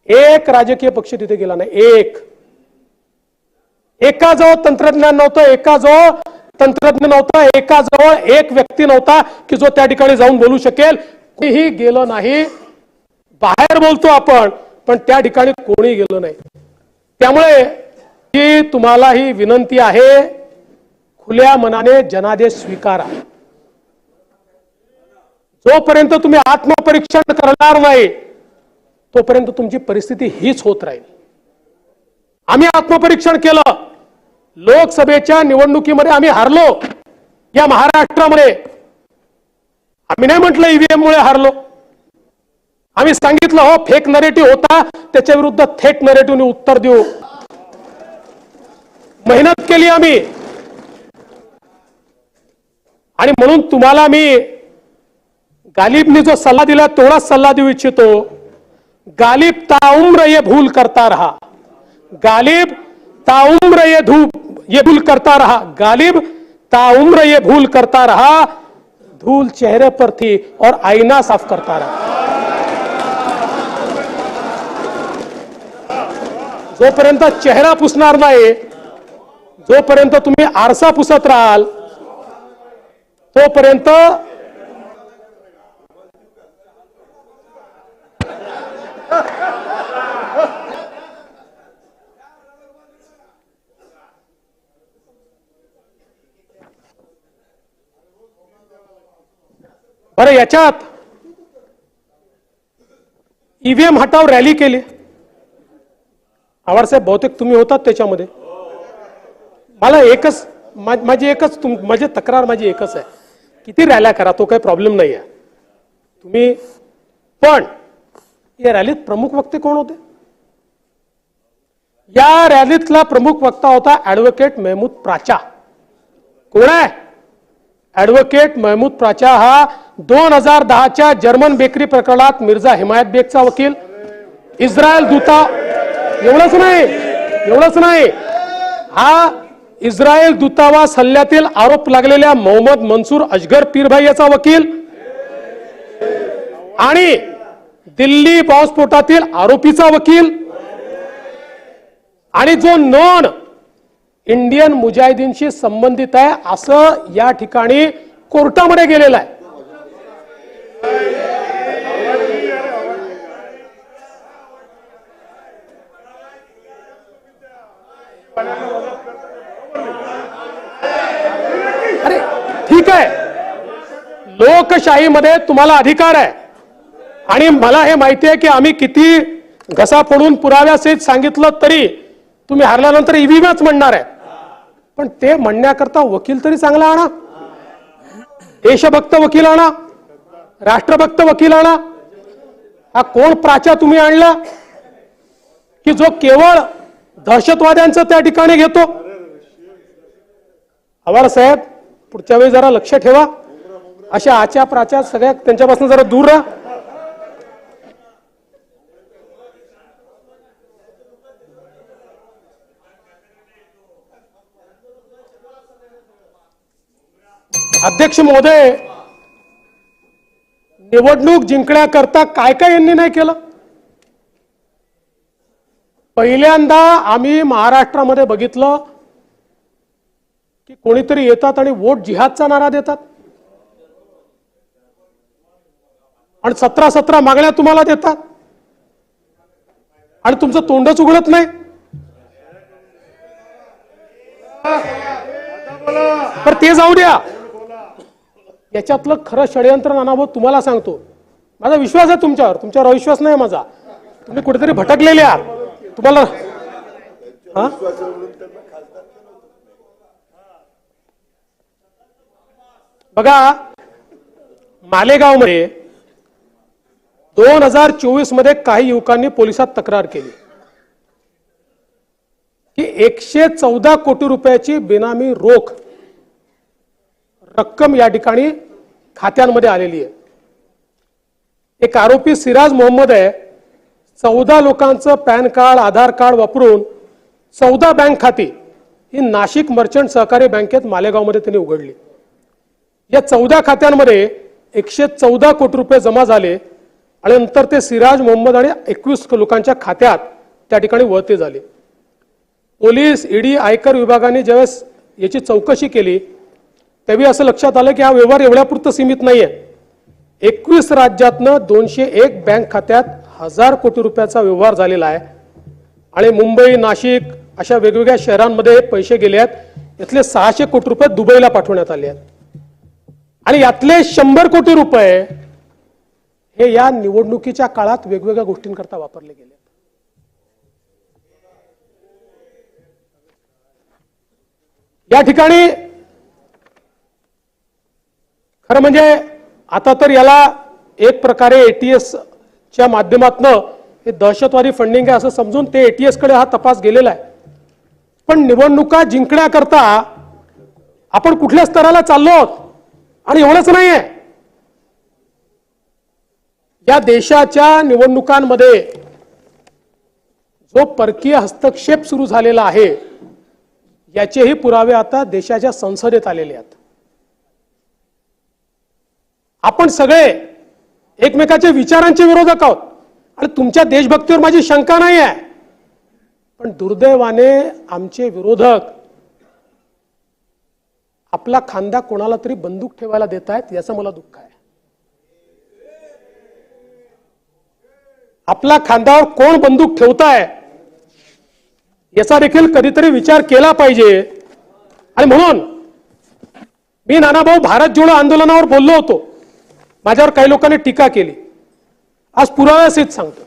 एक राजकीय पक्ष तिथे गेला नाही. एकाजवळ तंत्रज्ञान नव्हतं, एकाजवळ तंत्रज्ञ नव्हता, एकाजवळ एक व्यक्ती नव्हता की जो त्या ठिकाणी जाऊन बोलू शकेल. कोणीही गेलं नाही. बाहेर बोलतो आपण, पण त्या ठिकाणी कोणी गेलं नाही. त्यामुळे ही तुम्हाला ही विनंती आहे, खुल्या मनाने जनादेश स्वीकारा. जोपर्यंत तुम्ही आत्मपरीक्षण करणार नाही तोपर्यंत तुमची परिस्थिती हीच होत राहील. आम्ही आत्मपरीक्षण केलं. लोकसभेच्या निवडणुकीमध्ये आम्ही हारलो. या महाराष्ट्रामध्ये आम्ही नाही म्हटलं ईव्हीएम मुळे हारलो. आम्ही सांगितलं हो फेक नरेटिव्ह होता, त्याच्या विरुद्ध थेट नरेटिव्हने उत्तर देऊ. मेहनत केली आम्ही. आणि म्हणून तुम्हाला मी गालिबने जो सल्ला दिला तेवढाच सल्ला देऊ इच्छितो. गालिब ताउम्र ये भूल करता रहा. गालिब ताउम्र ये भूल करता रहा. गालिब ताउम्र ये भूल करता रहा. धूल चेहरे पर थी और आईना साफ करता रहा. जोपर्यंत चेहरा पुसणार नाही, जोपर्यंत तुम्ही आरसा पुसत राहाल तोपर्यंत बरं. याच्यात ईव्हीएम हटाव रॅली केली. आवारसाहेब बहुतेक तुम्ही होतात त्याच्यामध्ये. मला एकच माझी तक्रार एकच आहे, किती रॅल्या करा तो काही प्रॉब्लेम नाही आहे तुम्ही. पण या रॅलीत प्रमुख वक्ते कोण होते? या रॅलीतला प्रमुख वक्ता होता ऍडव्होकेट महमूद प्राचा. कोण आहे? ऍडव्होकेट महमूद प्राचा हा 2010च्या जर्मन बेकरी प्रकरणात मिर्झा हिमायत बेगचा वकील, इस्रायल एवढंच नाही, हा इस्रायल दूतावास हल्ल्यातील आरोप लागलेल्या मोहम्मद मंसूर अजगर पीरभाई याचा वकील आणि दिल्ली बॉम्बस्फोटातील आरोपीचा वकील आणि जो नॉन इंडियन मुजाहिदीनशी संबंधित आहे असं या ठिकाणी कोर्टामध्ये गेलेला आहे. अरे ठीक आहे, लोकशाहीमध्ये तुम्हाला अधिकार आहे आणि मला हे माहिती आहे की आम्ही किती घसा फोडून पुराव्यासहित सांगितलं तरी तुम्ही हारल्यानंतर ईव्हीएमच म्हणणार आहे. पण ते म्हणण्याकरता वकील तरी चांगला आणा, देशभक्त वकील आणा, राष्ट्रभक्त वकील आणा. हा कोण प्राचा तुम्ही आणला की जो केवळ दहशतवाद्यांचं त्या ठिकाणी घेतो? आवार साहेब पुढच्या वेळी जरा लक्ष ठेवा. अशा आच्या प्राच्या सगळ्या त्यांच्यापासून जरा दूर राहा. अध्यक्ष महोदय, निवडणूक जिंकण्याकरता काय काय यांनी नाही केलं? पहिल्यांदा आम्ही महाराष्ट्रामध्ये बघितलं की कोणीतरी येतात आणि वोट जिहादचा नारा देतात आणि 17 मागण्या तुम्हाला देतात आणि तुमचं तोंडच उघडत नाही. तर ते जाऊ द्या. याच्यातलं खरं षडयंत्र नानाभाऊ तुम्हाला सांगतो. माझा विश्वास आहे तुमच्यावर अविश्वास नाही माझा. तुम्ही कुठेतरी भटकलेले आहात. तुम्हाला बघा, मालेगावमध्ये 2024 मध्ये काही युवकांनी पोलिसात तक्रार केली की 114 कोटी रुपयाची बेनामी रोख रक्कम या ठिकाणी खात्यांमध्ये आलेली आहे. एक आरोपी सिराज मोहम्मद आहे. 14 लोकांचं पॅन कार्ड, आधार कार्ड वापरून 14 बँक खाती ही नाशिक मर्चंट सहकारी बँकेत मालेगावमध्ये त्यांनी उघडली. या 14 खात्यांमध्ये 114 कोटी रुपये जमा झाले आणि नंतर ते सिराज मोहम्मद आणि 21 लोकांच्या खात्यात त्या ठिकाणी वळते झाले. पोलीस, ईडी, आयकर विभागाने ज्यावेळेस याची चौकशी केली त्यावेळी असं लक्षात आलं की हा व्यवहार एवढ्यापुरतं सीमित नाहीये. 21 राज्यातनं 201 बँक खात्यात 1000 कोटी रुपयाचा व्यवहार झालेला आहे आणि मुंबई, नाशिक अशा वेगवेगळ्या शहरांमध्ये पैसे गेले आहेत. यातले 600 कोटी रुपये दुबईला पाठवण्यात आले आहेत आणि यातले 100 कोटी रुपये हे या निवडणुकीच्या काळात वेगवेगळ्या गोष्टींकरता वापरले गेले. या ठिकाणी खरं म्हणजे आता तर याला एक प्रकारे एटीएस च्या माध्यमातून हे दहशतवादी फंडिंग आहे असं समजून ते एटीएस कडे हा तपास गेलेला आहे. पण निवडणुका जिंकण्याकरता आपण कुठल्या स्तराला चाललो आहोत आणि एवढंच नाहीये, या देशाच्या निवडणुकांमध्ये जो परकीय हस्तक्षेप सुरू झालेला आहे याचेही पुरावे आता देशाच्या संसदेत आलेले आहेत. आपण सगळे एकमेकाच्या विचारांचे विरोधक आहोत आणि तुमच्या देशभक्तीवर माझी शंका नाही आहे, पण दुर्दैवाने आमचे विरोधक आपला खांदा कोणाला तरी बंदूक ठेवायला देत आहेत याचं मला दुःख आहे. आपला खांद्यावर कोण बंदूक ठेवताय याचा देखील कधीतरी विचार केला पाहिजे. आणि म्हणून मी नानाभाऊ भारत जोडो आंदोलनावर बोललो होतो, माझ्यावर काही लोकांनी टीका केली. आज पुराव्यासहित सांगतो,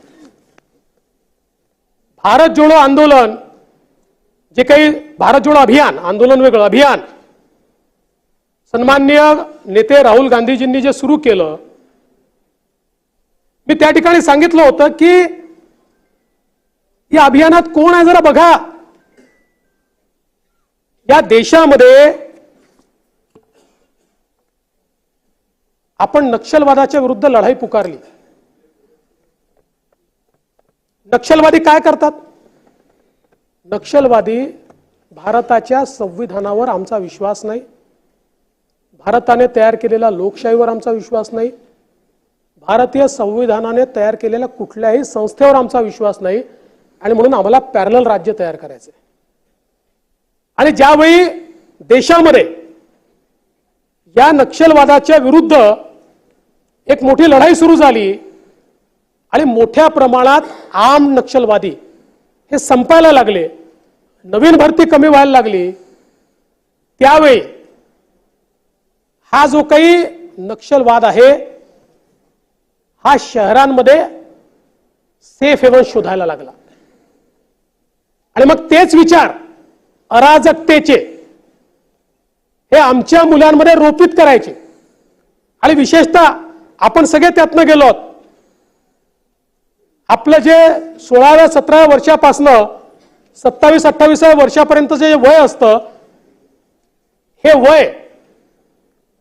भारत जोडो आंदोलन जे काही भारत जोडो अभियान, आंदोलन वेगळं, अभियान सन्माननीय नेते राहुल गांधीजींनी जे सुरू केलं, मी त्या ठिकाणी सांगितलं होतं की या अभियानात कोण आहे जरा बघा. या देशामध्ये आपण नक्षलवादाच्या विरुद्ध लढाई पुकारली. नक्षलवादी काय करतात? नक्षलवादी भारताच्या संविधानावर आमचा विश्वास नाही, भारताने तयार केलेल्या लोकशाहीवर आमचा विश्वास नाही, भारतीय संविधानाने तयार केलेल्या कुठल्याही संस्थेवर आमचा विश्वास नाही आणि म्हणून आम्हाला पॅरलल राज्य तयार करायचे. आणि ज्यावेळी देशामध्ये या नक्षलवादाच्या विरुद्ध एक मोठी लढाई सुरू झाली आणि मोठ्या प्रमाणात आम नक्षलवादी हे संपायला लागले, नवीन भरती कमी व्हायला लागली, त्यावेळी हा जो काही नक्षलवाद आहे हा शहरांमध्ये सेफ हेवन शोधायला लागला. आणि मग तेच विचार अराजकतेचे हे आमच्या मुलांमध्ये रोपित करायचे आणि विशेषतः आपण सगळे त्यातनं गेलो आहोत. आपलं जे 16व्या 17व्या वर्षापासनं 27-28व्या वर्षापर्यंतचं जे वय असतं, हे वय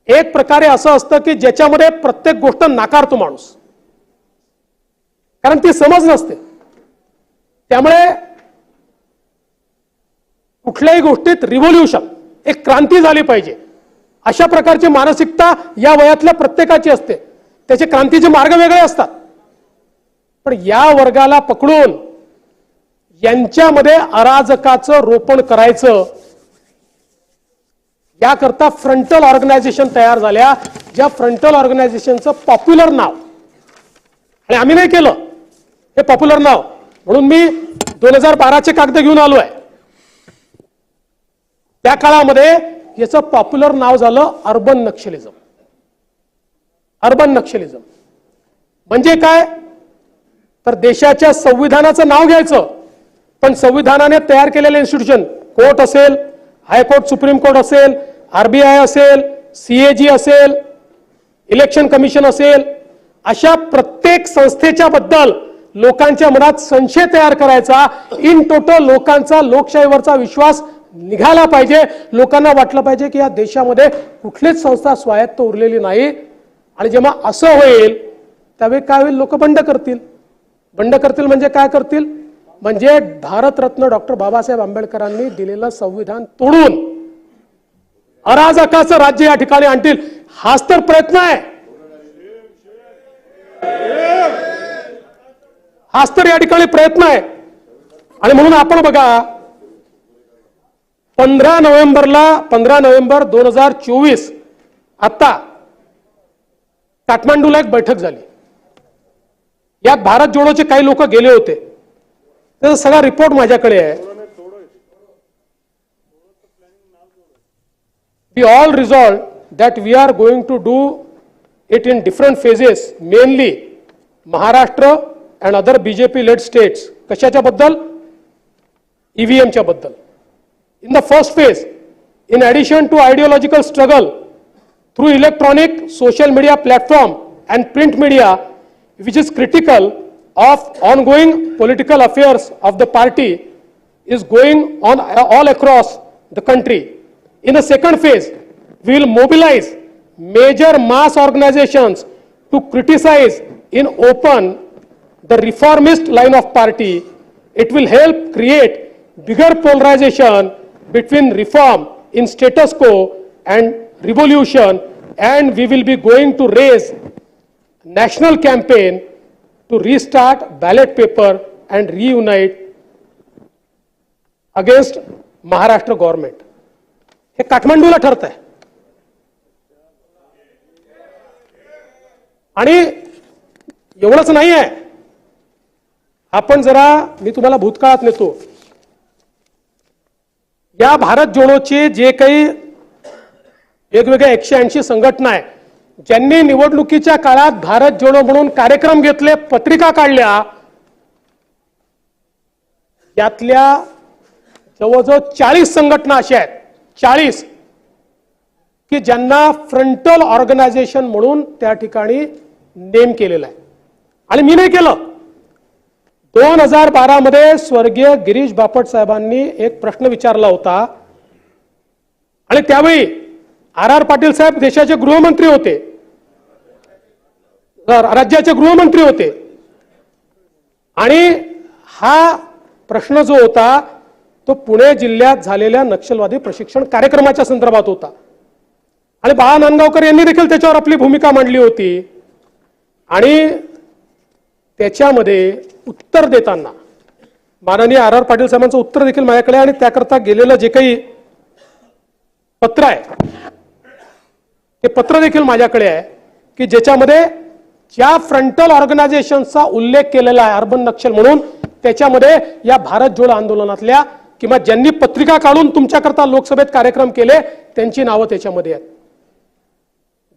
एक प्रकारे असं असतं की ज्याच्यामध्ये प्रत्येक गोष्ट नाकारतो माणूस, कारण ती समज नसते. त्यामुळे कुठल्याही गोष्टीत रिव्होल्यूशन, एक क्रांती झाली पाहिजे अशा प्रकारची मानसिकता या वयातल्या प्रत्येकाची असते. त्याचे क्रांतीचे मार्ग वेगळे असतात. पण या वर्गाला पकडून यांच्यामध्ये अराजकाचं रोपण करायचं याकरता फ्रंटल ऑर्गनायझेशन तयार झाल्या, ज्या फ्रंटल ऑर्गनायझेशनचं पॉप्युलर नाव, आणि आम्ही नाही केलं हे पॉप्युलर नाव, म्हणून मी 2012चे कागद घेऊन आलो आहे. त्या काळामध्ये याचं पॉप्युलर नाव झालं अर्बन नक्षलिझम. अर्बन नक्षलिझम म्हणजे काय? तर देशाच्या संविधानाचं नाव घ्यायचं, पण संविधानाने तयार केलेले इन्स्टिट्यूशन, कोर्ट असेल, हायकोर्ट, सुप्रीम कोर्ट असेल, आरबीआय असेल, सीएजी असेल, इलेक्शन कमिशन असेल, अशा प्रत्येक संस्थेच्या बद्दल लोकांच्या मनात संशय तयार करायचा. इन टोटल लोकांचा लोकशाहीवरचा विश्वास निघाला पाहिजे. लोकांना वाटलं पाहिजे की या देशामध्ये कुठलीच संस्था स्वायत्त उरलेली नाही. आणि जेव्हा असं होईल त्यावेळी काय होईल? लोक बंड करतील. बंड करतील म्हणजे काय करतील? म्हणजे भारतरत्न डॉक्टर बाबासाहेब आंबेडकरांनी दिलेलं संविधान तोडून अराजकाचं राज्य या ठिकाणी आणतील. हाच तर प्रयत्न आहे, हाच तर या ठिकाणी प्रयत्न आहे. आणि म्हणून आपण बघा, 15 नोव्हेंबर 2024 आता काठमांडूला एक बैठक झाली. यात भारत जोडोचे काही लोक गेले होते. त्याचा सगळा रिपोर्ट माझ्याकडे आहे. We all resolved that we are going to do it in different phases, mainly Maharashtra and other BJP led states. कशाच्या बद्दल? EVM च्या बद्दल. In the first phase, in addition to ideological struggle through electronic social media platform and print media, which is critical of ongoing political affairs of the party, is going on all across the country. In the second phase, we will mobilize major mass organizations to criticize in open the reformist line of party. It will help create bigger polarization between reform in status quo and revolution, and we will be going to raise national campaign to restart ballot paper and reunite against Maharashtra government. हे काठमांडूला ठरत आहे. आणि एवढंच नाही आहे. आपण जरा मी तुम्हाला भूतकाळात नेतो. या भारत जोडोचे जे काही वेगवेगळ्या 180 संघटना आहे, ज्यांनी निवडणुकीच्या काळात भारत जोडो म्हणून कार्यक्रम घेतले, पत्रिका काढल्या, यातल्या जवळजवळ 40 संघटना अशा आहेत, 40 की ज्यांना फ्रंटल ऑर्गनायझेशन म्हणून त्या ठिकाणी नेम केलेला आहे. आणि मी नाही केलं. 2012 मध्ये स्वर्गीय गिरीश बापट साहेबांनी एक प्रश्न विचारला होता आणि त्यावेळी आर पाटील साहेब देशाचे गृहमंत्री होते, राज्याचे गृहमंत्री होते. आणि हा प्रश्न जो होता तो पुणे जिल्ह्यात झालेल्या नक्षलवादी प्रशिक्षण कार्यक्रमाच्या संदर्भात होता. आणि बाळा नांदगावकर यांनी देखील त्याच्यावर आपली भूमिका मांडली होती. आणि त्याच्यामध्ये उत्तर देताना माननीय आर पाटील साहेबांचं उत्तर देखील माझ्याकडे आणि त्याकरता गेलेलं जे काही पत्र आहे ते पत्र देखील माझ्याकडे आहे की ज्याच्यामध्ये ज्या फ्रंटल ऑर्गनायझेशनचा उल्लेख केलेला आहे अर्बन नक्षल म्हणून, त्याच्यामध्ये या भारत जोडो आंदोलनातल्या किंवा ज्यांनी पत्रिका काढून तुमच्याकरता लोकसभेत कार्यक्रम केले त्यांची नावं त्याच्यामध्ये आहेत.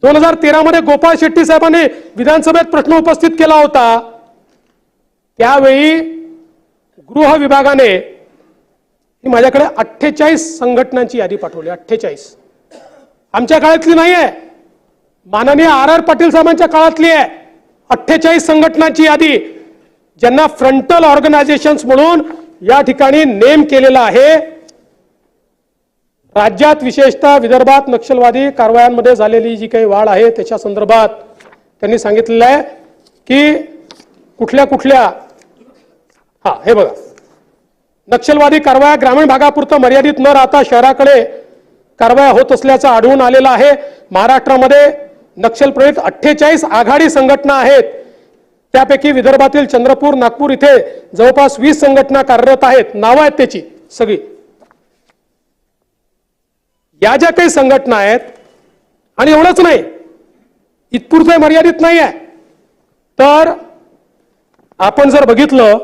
2013 मध्ये गोपाळ शेट्टी साहेबांनी विधानसभेत प्रश्न उपस्थित केला होता. त्यावेळी गृह विभागाने माझ्याकडे 48 संघटनांची यादी पाठवली. 48 आमच्या काळातली नाही आहे, माननीय आर पाटील साहेबांच्या काळातली आहे. 48 संघटनांची यादी ज्यांना फ्रंटल ऑर्गनायझेशन्स म्हणून या ठिकाणी नेम केलेला आहे. राज्यात विशेषतः विदर्भात नक्षलवादी कारवायांमध्ये झालेली जी काही वाढ आहे त्याच्या संदर्भात त्यांनी सांगितलेलं आहे की कुठल्या कुठल्या हे बघा, नक्षलवादी कारवाया ग्रामीण भागापुरतं मर्यादित न राहता शहराकडे कारवाया होत असल्याचं आढळून आलेलं आहे. महाराष्ट्रामध्ये नक्षलप्रणित 48 आघाडी संघटना आहेत. त्यापैकी विदर्भातील चंद्रपूर, नागपूर इथे जवळपास 20 संघटना कार्यरत आहेत. नावं आहेत त्याची सगळी. या ज्या काही संघटना आहेत, आणि एवढंच नाही, इथपुरतं मर्यादित नाही आहे, तर आपण जर बघितलं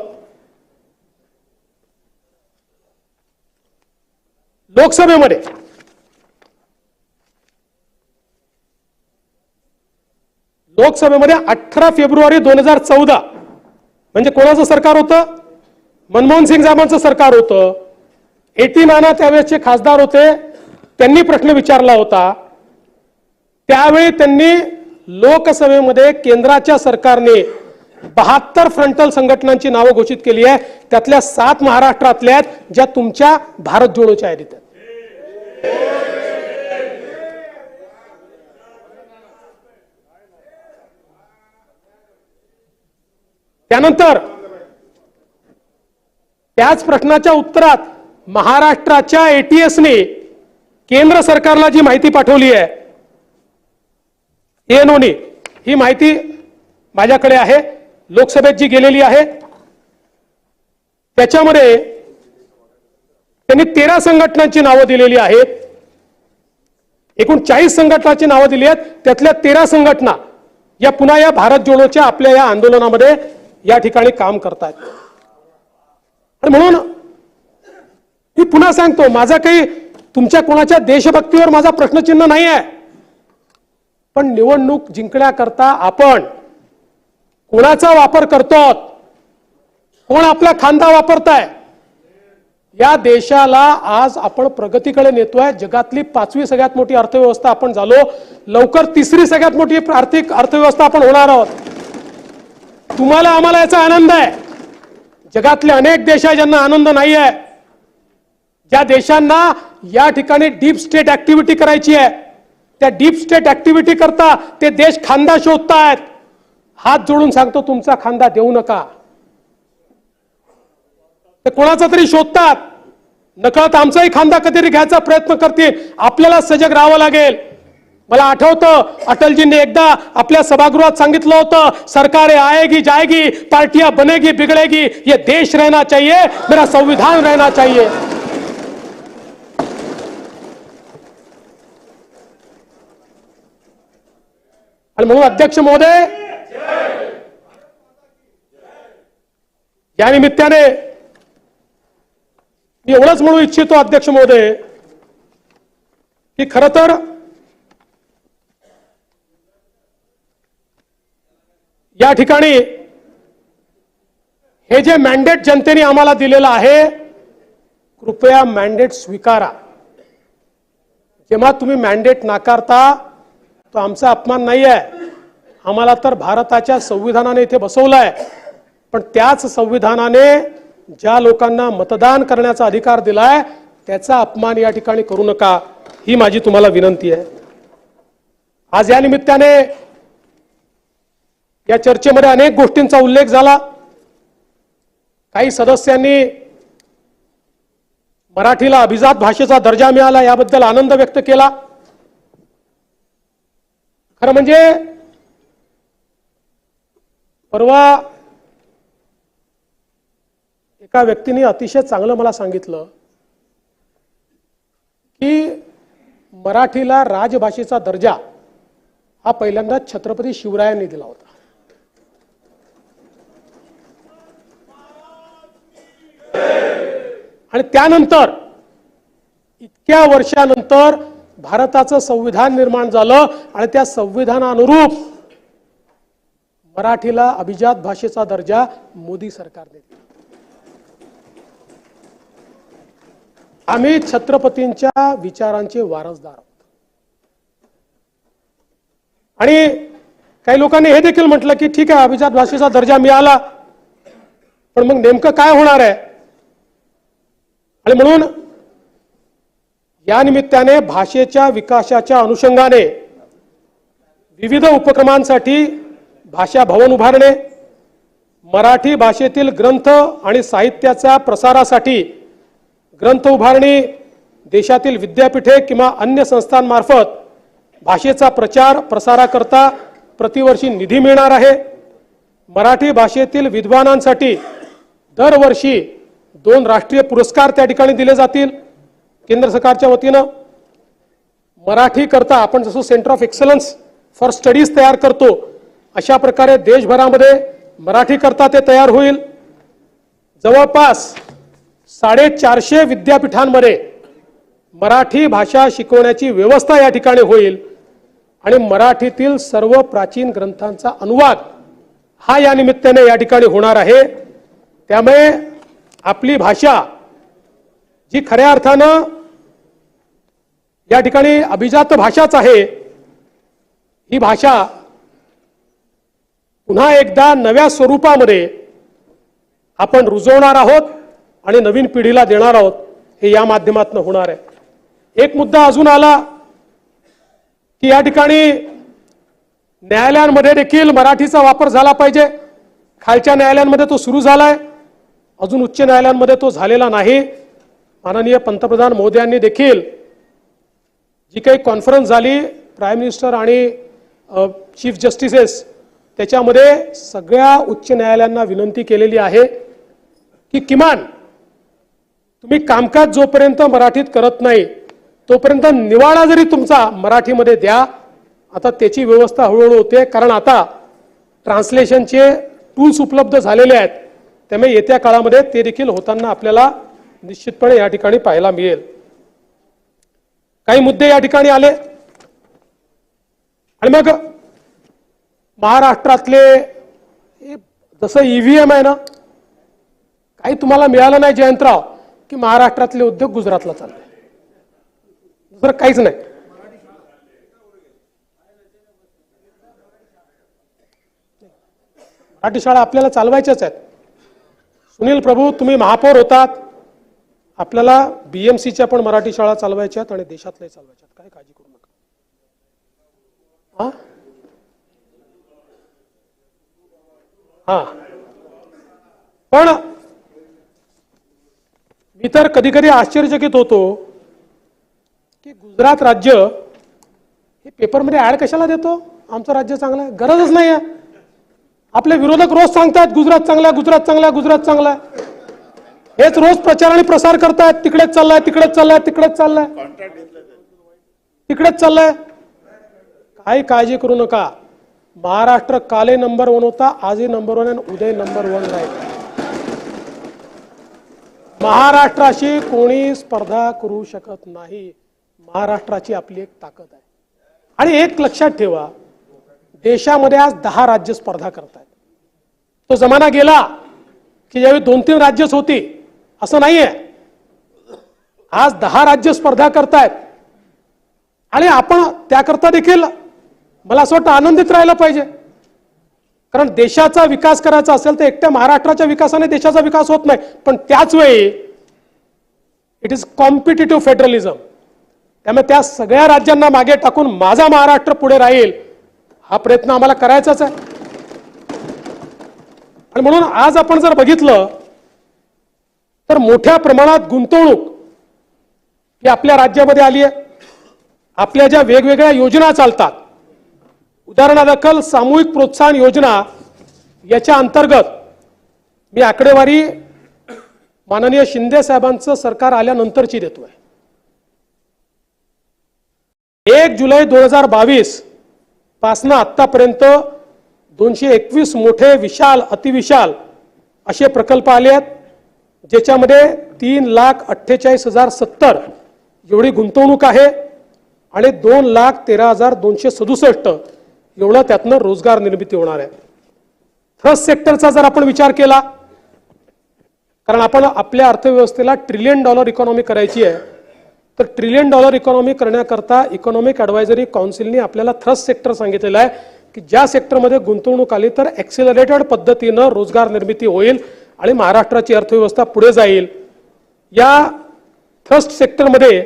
लोकसभेमध्ये लोकसभेमध्ये 18 फेब्रुवारी 2014 म्हणजे कोणाचं सरकार होतं? मनमोहन सिंग साहेबांचं सरकार होतं. एटी नाना त्यावेळेचे खासदार होते. त्यांनी प्रश्न विचारला होता. त्यावेळी त्यांनी लोकसभेमध्ये केंद्राच्या सरकारने 72 फ्रंटल संघटनांची नावं घोषित केली आहे. त्यातल्या 7 महाराष्ट्रातल्या आहेत ज्या तुमच्या भारत जोडोच्या यादीत आहेत. त्यानंतर त्याच प्रश्नाच्या उत्तरात महाराष्ट्राच्या एटीएसने केंद्र सरकारला जी माहिती पाठवली आहे, एएनओने, ही माहिती माझ्याकडे आहे, लोकसभेत जी गेलेली आहे. त्याच्यामध्ये त्यांनी 13 संघटनांची नावं दिलेली आहेत. एकूण 40 संघटनांची नावं दिली आहेत. त्यातल्या 13 संघटना या पुन्हा या भारत जोडोच्या आपल्या या आंदोलनामध्ये या ठिकाणी काम करतात. आणि म्हणून मी पुन्हा सांगतो, माझा काही तुमच्या कोणाच्या देशभक्तीवर माझा प्रश्नचिन्ह नाही आहे, पण निवडणूक जिंकण्याकरता आपण कोणाचा वापर करतो, कोण आपला खांदा वापरताय. या देशाला आज आपण प्रगतीकडे नेतोय. जगातली 5वी सगळ्यात मोठी अर्थव्यवस्था आपण झालो. लवकर 3री सगळ्यात मोठी आर्थिक अर्थव्यवस्था आपण होणार आहोत. तुम्हाला आम्हाला याचा आनंद आहे. जगातले अनेक देश आहेत ज्यांना आनंद नाही आहे. ज्या देशांना या ठिकाणी डीप स्टेट ऍक्टिव्हिटी करायची आहे, त्या डीप स्टेट ऍक्टिव्हिटी करता ते देश खांदा शोधतायत. हात जोडून सांगतो, तुमचा खांदा देऊ नका. ते कोणाचा तरी शोधतात, नकळत आमचाही खांदा कधीतरी घ्यायचा प्रयत्न करतील. आपल्याला सजग राहावं लागेल. मला आठवतं, अटलजींनी एकदा आपल्या सभागृहात सांगितलं होतं, सरकारें आएगी जाएगी, पार्टियां बनेगी बिगड़ेगी, ये देश रहना चाहिए, मेरा संविधान रहना चाहिए. आणि म्हणून अध्यक्ष महोदय, या निमित्ताने मी एवढंच म्हणू इच्छितो अध्यक्ष महोदय, की खरं तर या ठिकाणी हे जे मॅन्डेट जनतेने आम्हाला दिलेलं आहे, कृपया मॅन्डेट स्वीकारा. जेव्हा तुम्ही मॅन्डेट नाकारता तो आमचा अपमान नाही आहे. आम्हाला तर भारताच्या संविधानाने इथे बसवलंय, पण त्याच संविधानाने ज्या लोकांना मतदान करण्याचा अधिकार दिलाय त्याचा अपमान या ठिकाणी करू नका, ही माझी तुम्हाला विनंती आहे. आज या निमित्ताने या चर्चेमध्ये अनेक गोष्टींचा उल्लेख झाला. काही सदस्यांनी मराठीला अभिजात भाषेचा दर्जा मिळाला याबद्दल आनंद व्यक्त केला. खरं म्हणजे परवा एका व्यक्तीने अतिशय चांगलं मला सांगितलं की मराठीला राजभाषेचा दर्जा हा पहिल्यांदा छत्रपती शिवरायांनी दिला होता. आणि त्यानंतर इतक्या वर्षानंतर भारताचं संविधान निर्माण झालं आणि त्या संविधानानुरूप मराठीला अभिजात भाषेचा दर्जा मोदी सरकारने दिला. आम्ही छत्रपतींच्या विचारांचे वारसदार आहोत. आणि काही लोकांनी हे देखील म्हटलं की ठीक आहे, अभिजात भाषेचा दर्जा मिळाला, पण मग नेमकं काय होणार आहे. आणि म्हणून या निमित्ताने भाषेच्या विकासाच्या अनुषंगाने विविध उपक्रमांसाठी भाषा भवन उभारणे, मराठी भाषेतील ग्रंथ आणि साहित्याच्या प्रसारासाठी ग्रंथ उभारणी, देशातील विद्यापीठे किंवा अन्य संस्थांमार्फत भाषेचा प्रचार प्रसाराकरता प्रतिवर्षी निधी मिळणार आहे. मराठी भाषेतील विद्वानांसाठी दरवर्षी 2 राष्ट्रीय पुरस्कार त्या ठिकाणी दिले जातील केंद्र सरकारच्या वतीनं. मराठी करता आपण जसं centre of excellence for studies तयार करतो, अशा प्रकारे देशभरामध्ये मराठी करता ते तयार होईल. जवळपास 450 विद्यापीठांमध्ये मराठी भाषा शिकवण्याची व्यवस्था या ठिकाणी होईल आणि मराठीतील सर्व प्राचीन ग्रंथांचा अनुवाद हा या निमित्ताने या ठिकाणी होणार आहे. त्यामुळे आपली भाषा जी खऱ्या अर्थानं या ठिकाणी अभिजात भाषाच आहे, ही भाषा पुन्हा एकदा नव्या स्वरूपामध्ये आपण रुजवणार आहोत आणि नवीन पिढीला देणार आहोत. हे या माध्यमातून होणार आहे. एक मुद्दा अजून आला की या ठिकाणी न्यायालयांमध्ये देखील मराठीचा वापर झाला पाहिजे. खालच्या न्यायालयांमध्ये तो सुरू झालाय, अजून उच्च न्यायालयांमध्ये तो झालेला नाही. माननीय पंतप्रधान महोदयांनी देखील जी काही कॉन्फरन्स झाली प्राईम मिनिस्टर आणि चीफ जस्टिसेस, त्याच्यामध्ये सगळ्या उच्च न्यायालयांना विनंती केलेली आहे की किमान तुम्ही कामकाज जोपर्यंत मराठीत करत नाही तोपर्यंत निवाडा जरी तुमचा मराठीमध्ये द्या. आता त्याची व्यवस्था हळूहळू होते, कारण आता ट्रान्सलेशनचे टूल्स उपलब्ध झालेले आहेत. त्यामुळे येत्या काळामध्ये ते देखील होताना आपल्याला निश्चितपणे या ठिकाणी पाहायला मिळेल. काही मुद्दे या ठिकाणी आले आणि मग महाराष्ट्रातले जसं ईव्हीएम आहे ना, काही तुम्हाला मिळालं नाही जयंतराव की महाराष्ट्रातले उद्योग गुजरातला चालले, दुसरं काहीच नाही. मराठी शाळा आपल्याला चालवायच्याच आहेत. सुनील प्रभू, तुम्ही महापौर होतात, आपल्याला बीएमसीच्या पण मराठी शाळा चालवायच्या आहेत आणि देशातल्याही चालवायच्या आहेत, काय काळजी करू नका. हा हा पण मी तर कधी कधी आश्चर्यचकित होतो की गुजरात राज्य हे पेपरमध्ये ऍड कशाला देतो. आमचं राज्य चांगलं आहे, गरजच नाही आहे. आपले विरोधक रोज सांगतात गुजरात चांगला, गुजरात चांगला, गुजरात चांगला. हेच रोज प्रचार आणि प्रसार करतात, तिकडेच चाललाय, तिकडेच चाललाय, तिकडेच चाललाय, तिकडेच चाललाय. काही काळजी करू नका. महाराष्ट्र काले नंबर 1 होता, आजही नंबर 1 आणि उद्या नंबर 1 राहील. महाराष्ट्राशी कोणी स्पर्धा करू शकत नाही. महाराष्ट्राची आपली एक ताकद आहे. आणि एक लक्षात ठेवा, देशामध्ये आज 10 राज्य स्पर्धा करतात. तो जमाना गेला की ज्यावेळी 2-3 राज्यच होती, असं नाहीये. आज 10 राज्य स्पर्धा करतायत आणि आपण त्याकरता देखील मला असं वाटतं आनंदित राहायला पाहिजे. कारण देशाचा विकास करायचा असेल तर एकट्या महाराष्ट्राच्या विकासाने देशाचा विकास होत नाही. पण त्याच वेळी इट इज कॉम्पिटिटिव्ह फेडरलिझम. त्यामुळे त्या सगळ्या राज्यांना मागे टाकून माझा महाराष्ट्र पुढे राहील, हा प्रयत्न आम्हाला करायचाच आहे. आणि म्हणून आज आपण जर बघितलं तर मोठ्या प्रमाणात गुंतवणूक ही आपल्या राज्यामध्ये आली आहे. आपल्या ज्या वेगवेगळ्या योजना चालतात, उदाहरणादाखल सामूहिक प्रोत्साहन योजना, याच्या अंतर्गत मी आकडेवारी माननीय शिंदे साहेबांचं सरकार आल्यानंतरची देतोय. 1 जुलै 2022 पासून आतापर्यंत 221 मोठे विशाल अतिविशाल असे प्रकल्प आले आहेत, ज्याच्यामध्ये 3,48,070 एवढी गुंतवणूक आहे आणि 2,13,267 एवढं त्यातनं रोजगार निर्मिती होणार आहे. थ्रस्ट सेक्टरचा जर आपण विचार केला, कारण आपण आपल्या अर्थव्यवस्थेला $1 ट्रिलियन इकॉनॉमी करायची आहे, तर $1 ट्रिलियन इकॉनॉमी करण्याकरता इकॉनॉमिक ॲडवायझरी काउन्सिलने आपल्याला थ्रस्ट सेक्टर सांगितलेलं आहे की ज्या सेक्टरमध्ये गुंतवणूक आली तर ॲक्सिलरेटेड पद्धतीनं रोजगार निर्मिती होईल आणि महाराष्ट्राची अर्थव्यवस्था पुढे जाईल. या थ्रस्ट सेक्टरमध्ये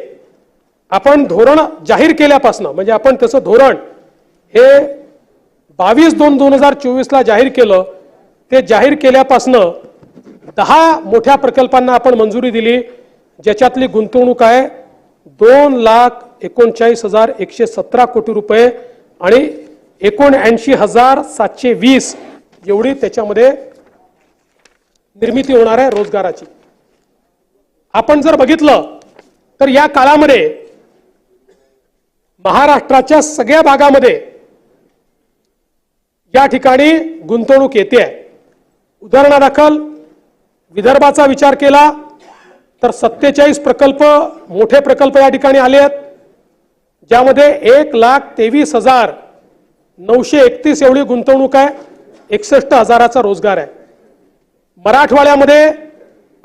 आपण धोरण जाहीर केल्यापासून, म्हणजे आपण त्याचं धोरण हे 22/2/2024 जाहीर केलं. ते जाहीर केल्यापासून 10 मोठ्या प्रकल्पांना आपण मंजुरी दिली, ज्याच्यातली गुंतवणूक आहे 2,39,117 कोटी रुपये आणि 79,720 एवढी त्याच्यामध्ये निर्मिती होणार आहे रोजगाराची. आपण जर बघितलं तर या काळामध्ये महाराष्ट्राच्या सगळ्या भागामध्ये या ठिकाणी गुंतवणूक येते आहे. उदाहरणादाखल विदर्भाचा विचार केला तर 47 प्रकल्प, मोठे प्रकल्प या ठिकाणी आले आहेत, ज्यामध्ये 1,23,931 एवढी गुंतवणूक आहे, 61,000चा रोजगार आहे. मराठवाड्यामध्ये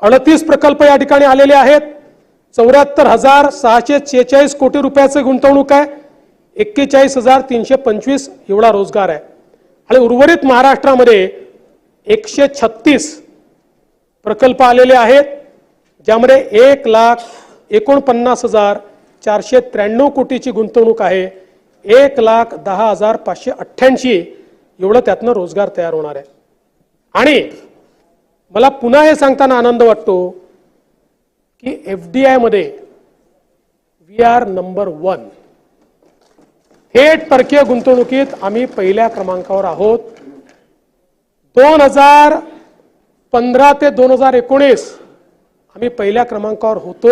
38 प्रकल्प या ठिकाणी आलेले आहेत, 74,646 कोटी रुपयाची गुंतवणूक आहे, 41,325 एवढा रोजगार आहे. आणि उर्वरित महाराष्ट्रामध्ये 136 प्रकल्प आलेले आहेत, ज्यामध्ये 1,49,493 कोटीची गुंतवणूक आहे, 1,10,588 एवढं त्यातनं रोजगार तयार होणार आहे. आणि मला पुन्हा हे सांगताना आनंद वाटतो की FDI मध्ये वी आर नंबर 1. थेट परकीय गुंतवणुकीत आम्ही पहिल्या क्रमांकावर आहोत. 2015 ते 2019 आम्ही पहिल्या क्रमांकावर होतो।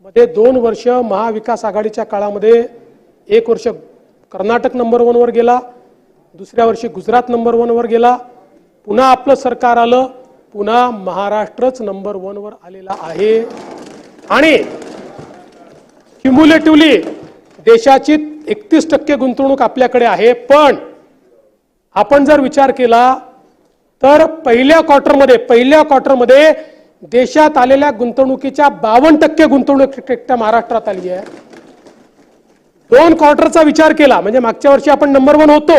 मध्ये 2 वर्ष महाविकास आघाडीच्या काळामध्ये 1 वर्ष कर्नाटक नंबर 1 वर गेला, दुसऱ्या वर्षी गुजरात नंबर 1 वर गेला, पुन्हा आपलं सरकार आलं, पुन्हा महाराष्ट्रच नंबर 1 वर आलेला आहे। आणि क्युम्युलेटिव्हली देशाची 31% गुंतवणूक आपल्याकडे आहे। पण आपण जर विचार केला तर पहिल्या क्वार्टरमध्ये देशात आलेल्या गुंतवणुकीच्या 52% गुंतवणूक एकट्या महाराष्ट्रात आली आहे। 2 क्वार्टरचा विचार केला म्हणजे मागच्या वर्षी आपण नंबर 1 होतो,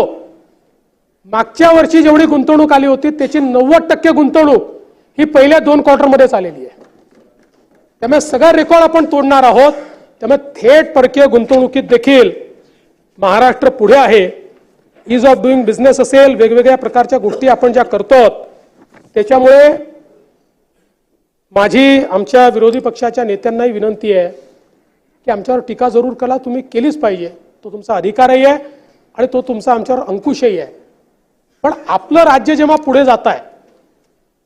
मागच्या वर्षी जेवढी गुंतवणूक आली होती त्याची 90% गुंतवणूक ही पहिल्या 2 क्वार्टरमध्येच आलेली आहे। त्यामुळे सगळा रेकॉर्ड आपण तोडणार आहोत। त्यामुळे थेट परकीय गुंतवणुकीत देखील महाराष्ट्र पुढे आहे। ईज ऑफ डुईंग बिझनेस असेल, वेगवेगळ्या प्रकारच्या गोष्टी आपण ज्या करतो त्याच्यामुळे माझी आमच्या विरोधी पक्षाच्या नेत्यांनाही विनंती आहे की आमच्यावर टीका जरूर करा, तुम्ही केलीच पाहिजे, तो तुमचा अधिकारही आहे आणि तो तुमचा आमच्यावर अंकुशही आहे। पण आपलं राज्य जेव्हा पुढे जात आहे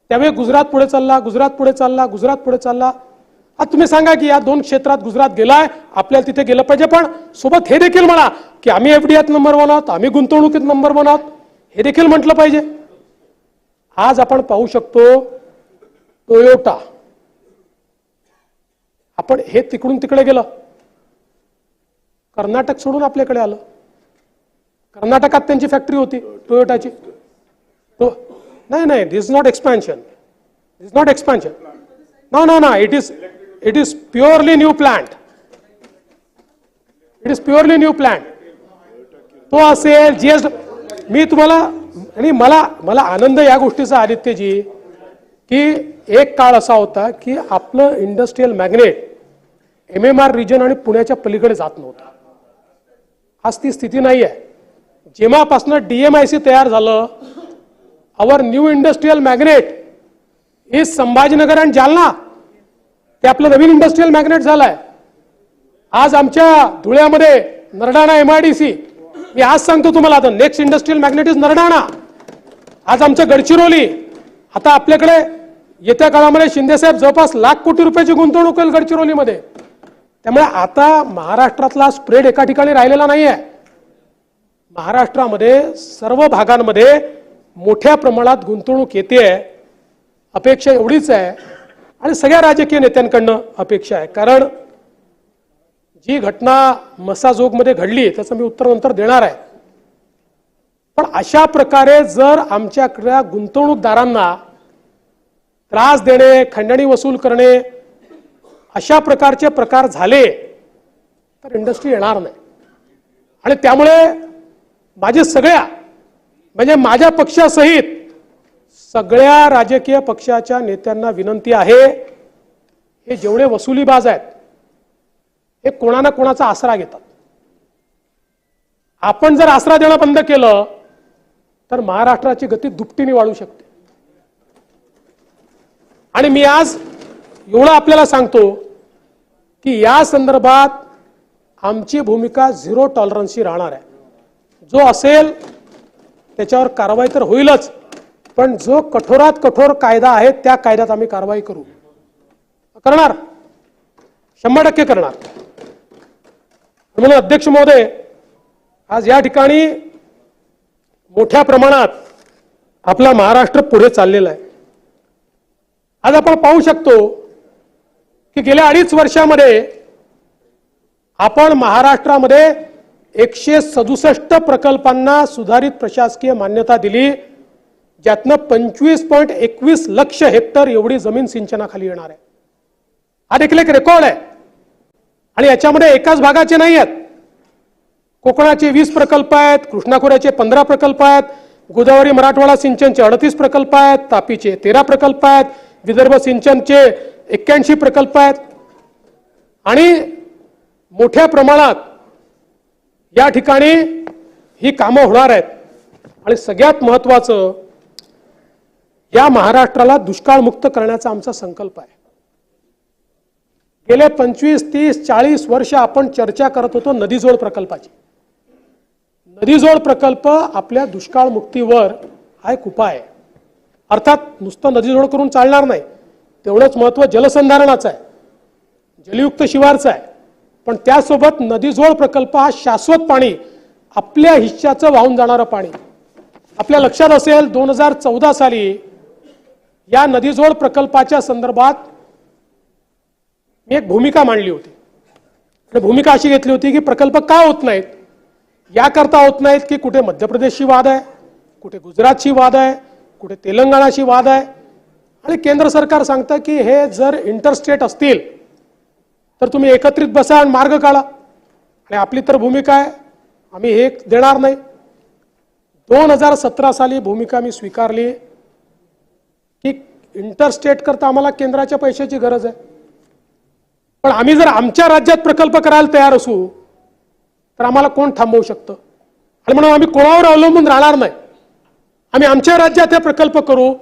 त्यावेळी गुजरात पुढे चालला, गुजरात पुढे चालला, गुजरात पुढे चालला। आता तुम्ही सांगा की या 2 क्षेत्रात गुजरात गेलाय, आपल्याला तिथे गेलं पाहिजे, पण सोबत हे देखील म्हणा की आम्ही एफडीआयत नंबर 1 आहोत, आम्ही गुंतवणुकीत नंबर 1 आहोत, हे देखील म्हटलं पाहिजे। आज आपण पाहू शकतो टोयोटा, आपण हे तिकडून तिकडे गेलं, कर्नाटक सोडून आपल्याकडे आलं। कर्नाटकात त्यांची फॅक्टरी होती टोयोटाची। तो नाही, this not expansion, no, it is purely new plant, तो असेल जीएस। मी तुम्हाला आणि मला आनंद या गोष्टीचा आदित्यजी की एक काळ असा होता की आपलं इंडस्ट्रियल मॅग्नेट MMR रिजन आणि पुण्याच्या पलीकडे जात नव्हतं। आज ती स्थिती नाही आहे। जेव्हापासून DMIC तयार झालं, our new industrial magnet is Sambhajinagar आणि जालना, ते आपलं नवीन इंडस्ट्रियल मॅग्नेट झालंय। आज आमच्या धुळ्यामध्ये नरडाणा MIDC, मी आज सांगतो तुम्हाला, आता next industrial magnet is Nardana. आज आमचं गडचिरोली, आता आपल्याकडे येत्या काळामध्ये शिंदेसाहेब जवळपास लाख कोटी रुपयाची गुंतवणूक होईल गडचिरोलीमध्ये। त्यामुळे आता महाराष्ट्रातला स्प्रेड एका ठिकाणी राहिलेला नाहीये। महाराष्ट्रामध्ये सर्व भागांमध्ये मोठ्या प्रमाणात गुंतवणूक येते, अपेक्षा एवढीच आहे आणि सगळ्या राजकीय नेत्यांकडनं अपेक्षा आहे। कारण जी घटना मसाजोगमध्ये घडली त्याचं मी उत्तर नंतर देणार आहे, पण अशा प्रकारे जर आमच्याकडे गुंतवणूकदारांना त्रास देणे, खंडणी वसूल करणे, अशा प्रकारचे प्रकार झाले तर इंडस्ट्री येणार नाही। आणि त्यामुळे माझे सगळ्या म्हणजे माझ्या पक्षासहित सगळ्या राजकीय पक्षाच्या नेत्यांना विनंती आहे, हे जेवढे वसुलीबाज आहेत हे कोणा ना कोणाचा आसरा घेतात। आपण जर आसरा देणं बंद केलं तर महाराष्ट्राची गती दुपटीने वाढू शकते। आणि मी आज एवढं आपल्याला सांगतो की या संदर्भात आमची भूमिका 0 टॉलरन्सची राहणार आहे। जो असेल त्याच्यावर कारवाई तर होईलच, पण जो कठोरात कठोर कायदा आहे त्या कायद्यात आम्ही कारवाई करणार, 100% करणार। म्हणून अध्यक्ष महोदय, आज या ठिकाणी मोठ्या प्रमाणात आपला महाराष्ट्र पुढे चाललेला आहे। आज आपण पाहू शकतो की गेल्या 2.5 वर्षामध्ये आपण महाराष्ट्रामध्ये 167 प्रकल्पांना सुधारित प्रशासकीय मान्यता दिली, ज्यातनं 25.21 लक्ष हेक्टर एवढी जमीन सिंचनाखाली येणार आहे। हा देखील एक रेकॉर्ड आहे आणि याच्यामध्ये एकाच भागाचे नाही आहेत। कोकणाचे 20 प्रकल्प आहेत, कृष्णा खोऱ्याचे 15 प्रकल्प आहेत, गोदावरी मराठवाडा सिंचनचे 38 प्रकल्प आहेत, तापीचे 13 प्रकल्प आहेत, विदर्भ सिंचनचे 81 प्रकल्प आहेत। आणि मोठ्या प्रमाणात या ठिकाणी ही कामं होणार आहेत। आणि सगळ्यात महत्त्वाचं, या महाराष्ट्राला दुष्काळमुक्त करण्याचा आमचा संकल्प आहे। गेले 25, 30, 40 वर्ष आपण चर्चा करत होतो नदीजोड प्रकल्पाची। नदीजोड प्रकल्प आपल्या दुष्काळमुक्तीवर हा एक उपाय आहे। अर्थात नुसतं नदीजोड करून चालणार नाही, तेवढंच महत्त्व जलसंधारणाचं आहे, जलयुक्त शिवारचं आहे, पण त्यासोबत नदीजोड प्रकल्प हा शाश्वत पाणी, आपल्या हिश्श्याचं वाहून जाणारं पाणी. आपल्या लक्षात असेल 2014 साली या नदीजोड प्रकल्पाच्या संदर्भात मी एक भूमिका मांडली होती. भूमिका अशी घेतली होती की प्रकल्प का होत नाहीत, याकरता होत नाहीत की कुठे मध्य प्रदेशशी वाद आहे, कुठे गुजरातशी वाद आहे, कुठे तेलंगणाशी वाद आहे, आणि केंद्र सरकार सांगतं की हे जर इंटरस्टेट असतील तर तुम्ही एकत्रित बसा आणि मार्ग काढा. आणि आपली तर भूमिका आहे आम्ही हे देणार नाही. 2017 साली भूमिका मी स्वीकारली की इंटरस्टेट करता आम्हाला केंद्राच्या पैशाची गरज आहे, पण आम्ही जर आमच्या राज्यात प्रकल्प करायला तयार असू तर आम्हाला कोण थांबवू शकतं. आणि म्हणून आम्ही कोणावर अवलंबून राहणार नाही, आम्ही आमच्या राज्यात हे प्रकल्प करू.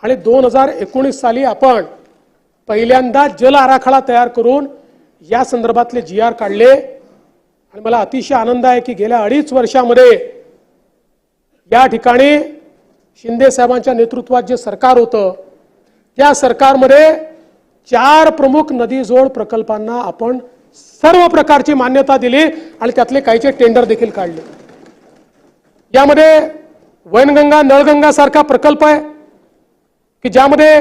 आणि 2019 साली आपण पहिल्यांदा जल आराखडा तयार करून या संदर्भातले GR काढले. आणि मला अतिशय आनंद आहे की गेल्या 2.5 वर्षामध्ये या ठिकाणी शिंदे साहेबांच्या नेतृत्वात जे सरकार होतं त्या सरकारमध्ये 4 प्रमुख नदीजोड प्रकल्पांना आपण सर्व प्रकारची मान्यता दिली आणि त्यातले काहीचे टेंडर देखील काढले. यामध्ये वैनगंगा नळगंगा सारखा प्रकल्प आहे की ज्यामध्ये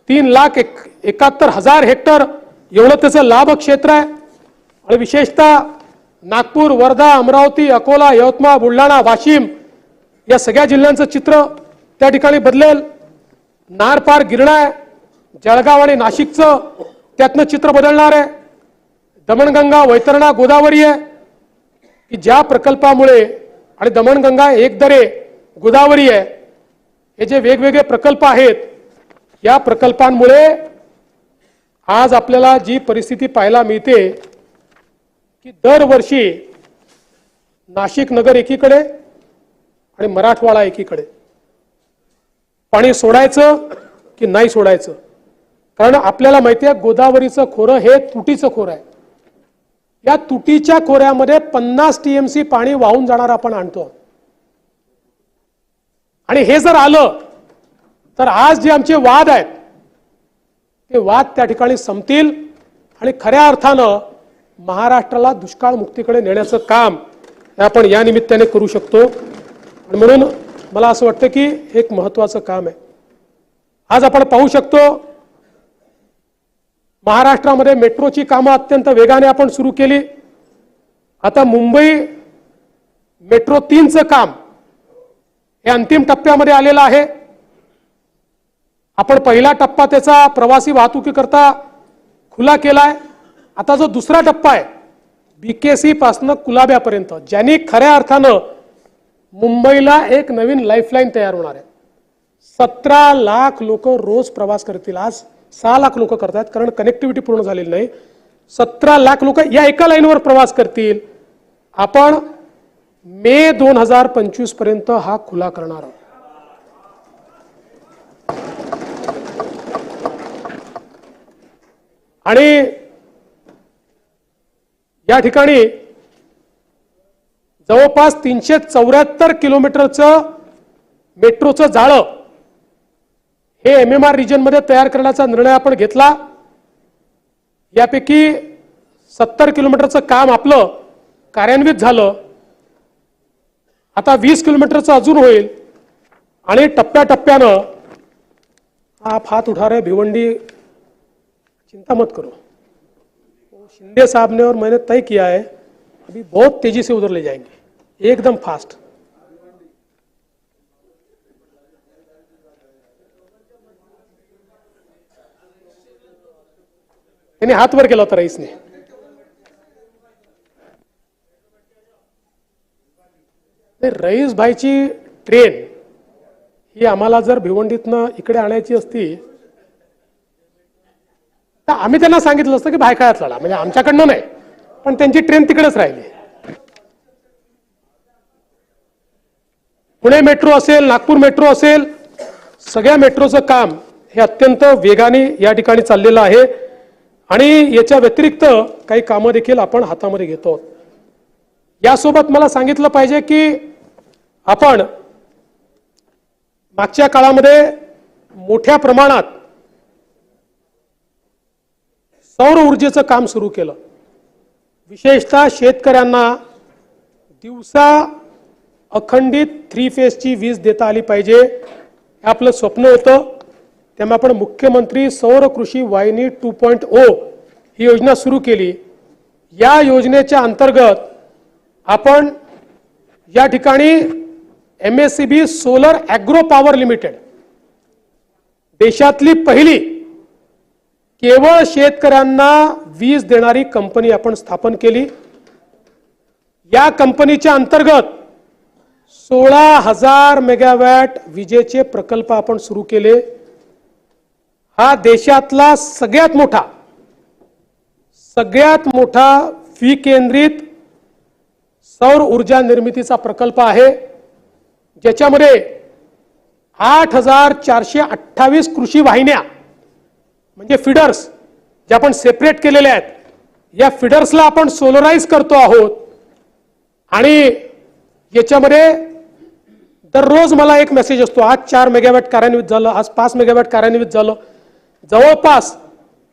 3,71,000 हेक्टर एवढं त्याचं लाभ क्षेत्र आहे. आणि विशेषतः नागपूर, वर्धा, अमरावती, अकोला, यवतमाळ, बुलढाणा, वाशिम या सगळ्या जिल्ह्यांचं चित्र त्या ठिकाणी बदलेल. नार पार गिरणा आहे, जळगाव आणि नाशिकचं त्यातनं चित्र बदलणार आहे. दमणगंगा, वैतरणा, गोदावरी आहे की ज्या प्रकल्पामुळे, आणि दमणगंगा, एकदरे, गोदावरी आहे, हे जे वेगवेगळे प्रकल्प आहेत या प्रकल्पांमुळे आज आपल्याला जी परिस्थिती पाहायला मिळते की दरवर्षी नाशिक नगर एकीकडे आणि मराठवाडा एकीकडे पाणी सोडायचं की नाही सोडायचं. कारण आपल्याला माहिती आहे गोदावरीचं खोरं हे तुटीचं खोरं आहे. या तुटीच्या खोऱ्यामध्ये 50 TMC पाणी वाहून जाणार आपण आणतो. आणि हे जर आलं तर आज जे आमचे वाद आहेत ते वाद त्या ठिकाणी संपतील आणि खऱ्या अर्थानं महाराष्ट्राला दुष्काळ मुक्तीकडे नेण्याचं काम आपण या निमित्ताने करू शकतो. आणि म्हणून मला असं वाटतं की हे एक महत्त्वाचं काम आहे. आज आपण पाहू शकतो महाराष्ट्रामध्ये मेट्रोची कामं अत्यंत वेगाने आपण सुरू केली. आता मुंबई मेट्रो 3चं काम हे अंतिम टप्प्यामध्ये आलेलं आहे. आपण पहिला टप्पा त्याचा प्रवासी वाहतुकीकरता खुला केलाय. आता जो दुसरा टप्पा आहे BKC पासून कुलाब्यापर्यंत, ज्यांनी खऱ्या अर्थानं मुंबईला एक नवीन लाईफलाईन तयार होणार आहे. 17 लाख लोक रोज प्रवास करतील. आज 6 लाख लोक करतात कारण कनेक्टिव्हिटी पूर्ण झालेली नाही. 17 लाख लोक या एका लाईनवर प्रवास करतील. आपण मे 2025 पर्यंत हा खुला करणार आहोत. आणि या ठिकाणी जवळपास 374 किलोमीटरचं मेट्रोचं जाळं हे MMR रिजन मध्ये तयार करण्याचा निर्णय आपण घेतला. यापैकी 70 किलोमीटरचं काम आपलं कार्यान्वित झालं. आता 20 किलोमीटरचं अजून होईल आणि टप्प्याटप्प्यानं आप हाथ उठा रहे भिवंडी, चिंता मत करो, शिंदे साहब ने और मैंने तय किया है अभी बहुत तेजी से उधर ले जाएंगे, एकदम फास्ट. त्यांनी हात वर केला होता रईसने. रईस भाईची ट्रेन ही आम्हाला जर भिवंडीतनं इकडे आणायची असती तर आम्ही त्यांना सांगितलं असतं की भायखळ्यात लढा, म्हणजे आमच्याकडनं नाही, पण त्यांची ट्रेन तिकडेच राहिली. पुणे मेट्रो असेल, नागपूर मेट्रो असेल, सगळ्या मेट्रोचं काम हे अत्यंत वेगाने या ठिकाणी चाललेलं आहे. आणि याच्या व्यतिरिक्त काही कामं देखील आपण हातामध्ये घेतो. यासोबत मला सांगितलं पाहिजे की आपण मागच्या काळामध्ये मोठ्या प्रमाणात सौर ऊर्जेचं काम सुरू केलं. विशेषतः शेतकऱ्यांना दिवसा अखंडित 3 फेजची वीज देता आली पाहिजे हे आपलं स्वप्न होतं. त्यामुळे आपण मुख्यमंत्री सौर कृषी वाहिनी 2.0 ही योजना सुरू केली. या योजनेच्या अंतर्गत आपण या ठिकाणी MSCB solar agro power limited देशातली पहिली केवळ शेतकऱ्यांना वीज देणारी कंपनी आपण स्थापन केली. या कंपनीच्या अंतर्गत 16,000 मेगावॅट विजेचे प्रकल्प आपण सुरू केले. हा देशातला सगळ्यात मोठा विकेंद्रित सौर ऊर्जा निर्मितीचा प्रकल्प आहे, ज्याच्यामध्ये 8,428 कृषी वाहिन्या म्हणजे फीडर्स जे आपण सेपरेट केलेले आहेत, या फीडर्सला आपण सोलराइज करतो आहोत. आणि याच्यामध्ये दररोज मला एक मेसेज असतो, आज 4 मेगावॅट कार्यान्वित झालं, आज 5 मेगावॅट कार्यान्वित झालं. जवळपास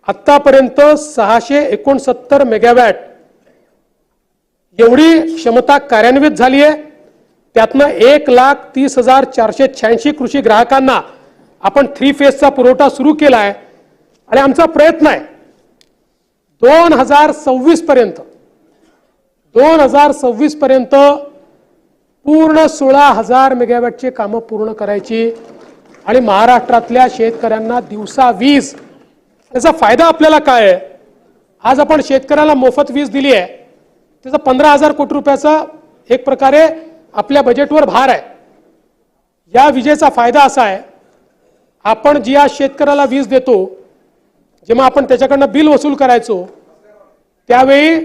आतापर्यंत 669 मेगावॅट एवढी क्षमता कार्यान्वित झाली आहे. त्यातनं 1,30,486 कृषी ग्राहकांना आपण 3 फेजचा पुरवठा सुरू केला आहे. आणि आमचा प्रयत्न आहे 2026 पर्यंत पूर्ण 16,000 मेगावॅटचे कामं पूर्ण करायची आणि महाराष्ट्रातल्या शेतकऱ्यांना दिवसा वीज. त्याचा फायदा आपल्याला काय आहे? आज आपण शेतकऱ्याला मोफत वीज दिली आहे, त्याचा 15,000 कोटी रुपयाचा एक प्रकारे आपल्या बजेटवर भार आहे. या विजेचा फायदा असा आहे, आपण जी आज शेतकऱ्याला वीज देतो, जेव्हा आपण त्याच्याकडनं बिल वसूल करायचो त्यावेळी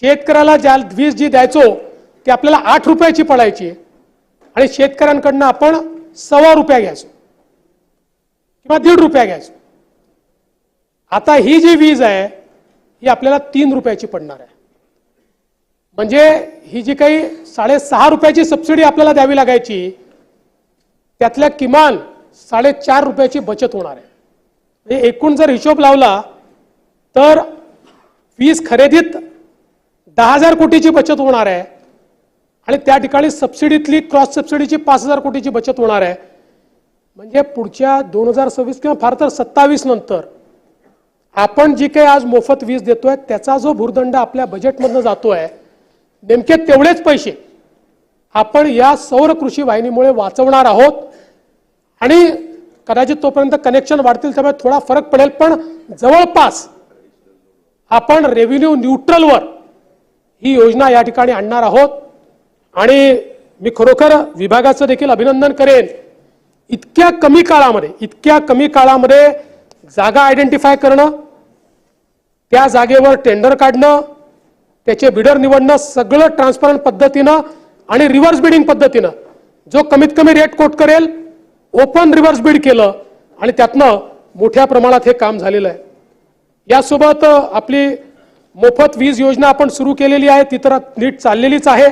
शेतकऱ्याला ज्या वीज जी द्यायचो ती आपल्याला 8 रुपयाची पडायची आणि शेतकऱ्यांकडनं आपण ₹1.25 घ्यायचो किंवा ₹1.5 घ्यायचो. आता ही जी वीज आहे ही आपल्याला 3 रुपयाची पडणार आहे. म्हणजे ही जी काही 6.5 रुपयाची सबसिडी आपल्याला द्यावी लागायची त्यातल्या किमान 4.5 रुपयाची बचत होणार आहे. म्हणजे एकूण जर हिशोब लावला तर वीज खरेदीत 10,000 कोटीची बचत होणार आहे आणि त्या ठिकाणी सबसिडीतली क्रॉस सबसिडीची 5,000 कोटीची बचत होणार आहे. म्हणजे पुढच्या 2026 किंवा फार तर 27 नंतर आपण जी काही आज मोफत वीज देतोय त्याचा जो भुर्दंड आपल्या बजेटमधनं जातोय, नेमके तेवढेच पैसे आपण या सौर कृषी वाहिनीमुळे वाचवणार आहोत. आणि कदाचित तोपर्यंत कनेक्शन वाढतील त्यामुळे थोडा फरक पडेल, पण जवळपास आपण रेव्हेन्यू न्यूट्रलवर ही योजना या ठिकाणी आणणार आहोत. आणि मी खरोखर विभागाचं देखील अभिनंदन करेन. इतक्या कमी काळामध्ये जागा आयडेंटिफाय करणं, त्या जागेवर टेंडर काढणं, त्याचे बिडर निवडणं, सगळं ट्रान्सपरंट पद्धतीनं आणि रिव्हर्स बिडिंग पद्धतीनं जो कमीत कमी रेट कोट करेल ओपन रिव्हर्स बिड केलं आणि त्यातनं मोठ्या प्रमाणात हे काम झालेलं आहे. यासोबत आपली मोफत वीज योजना आपण सुरू केलेली आहे, ती तर नीट चाललेलीच आहे.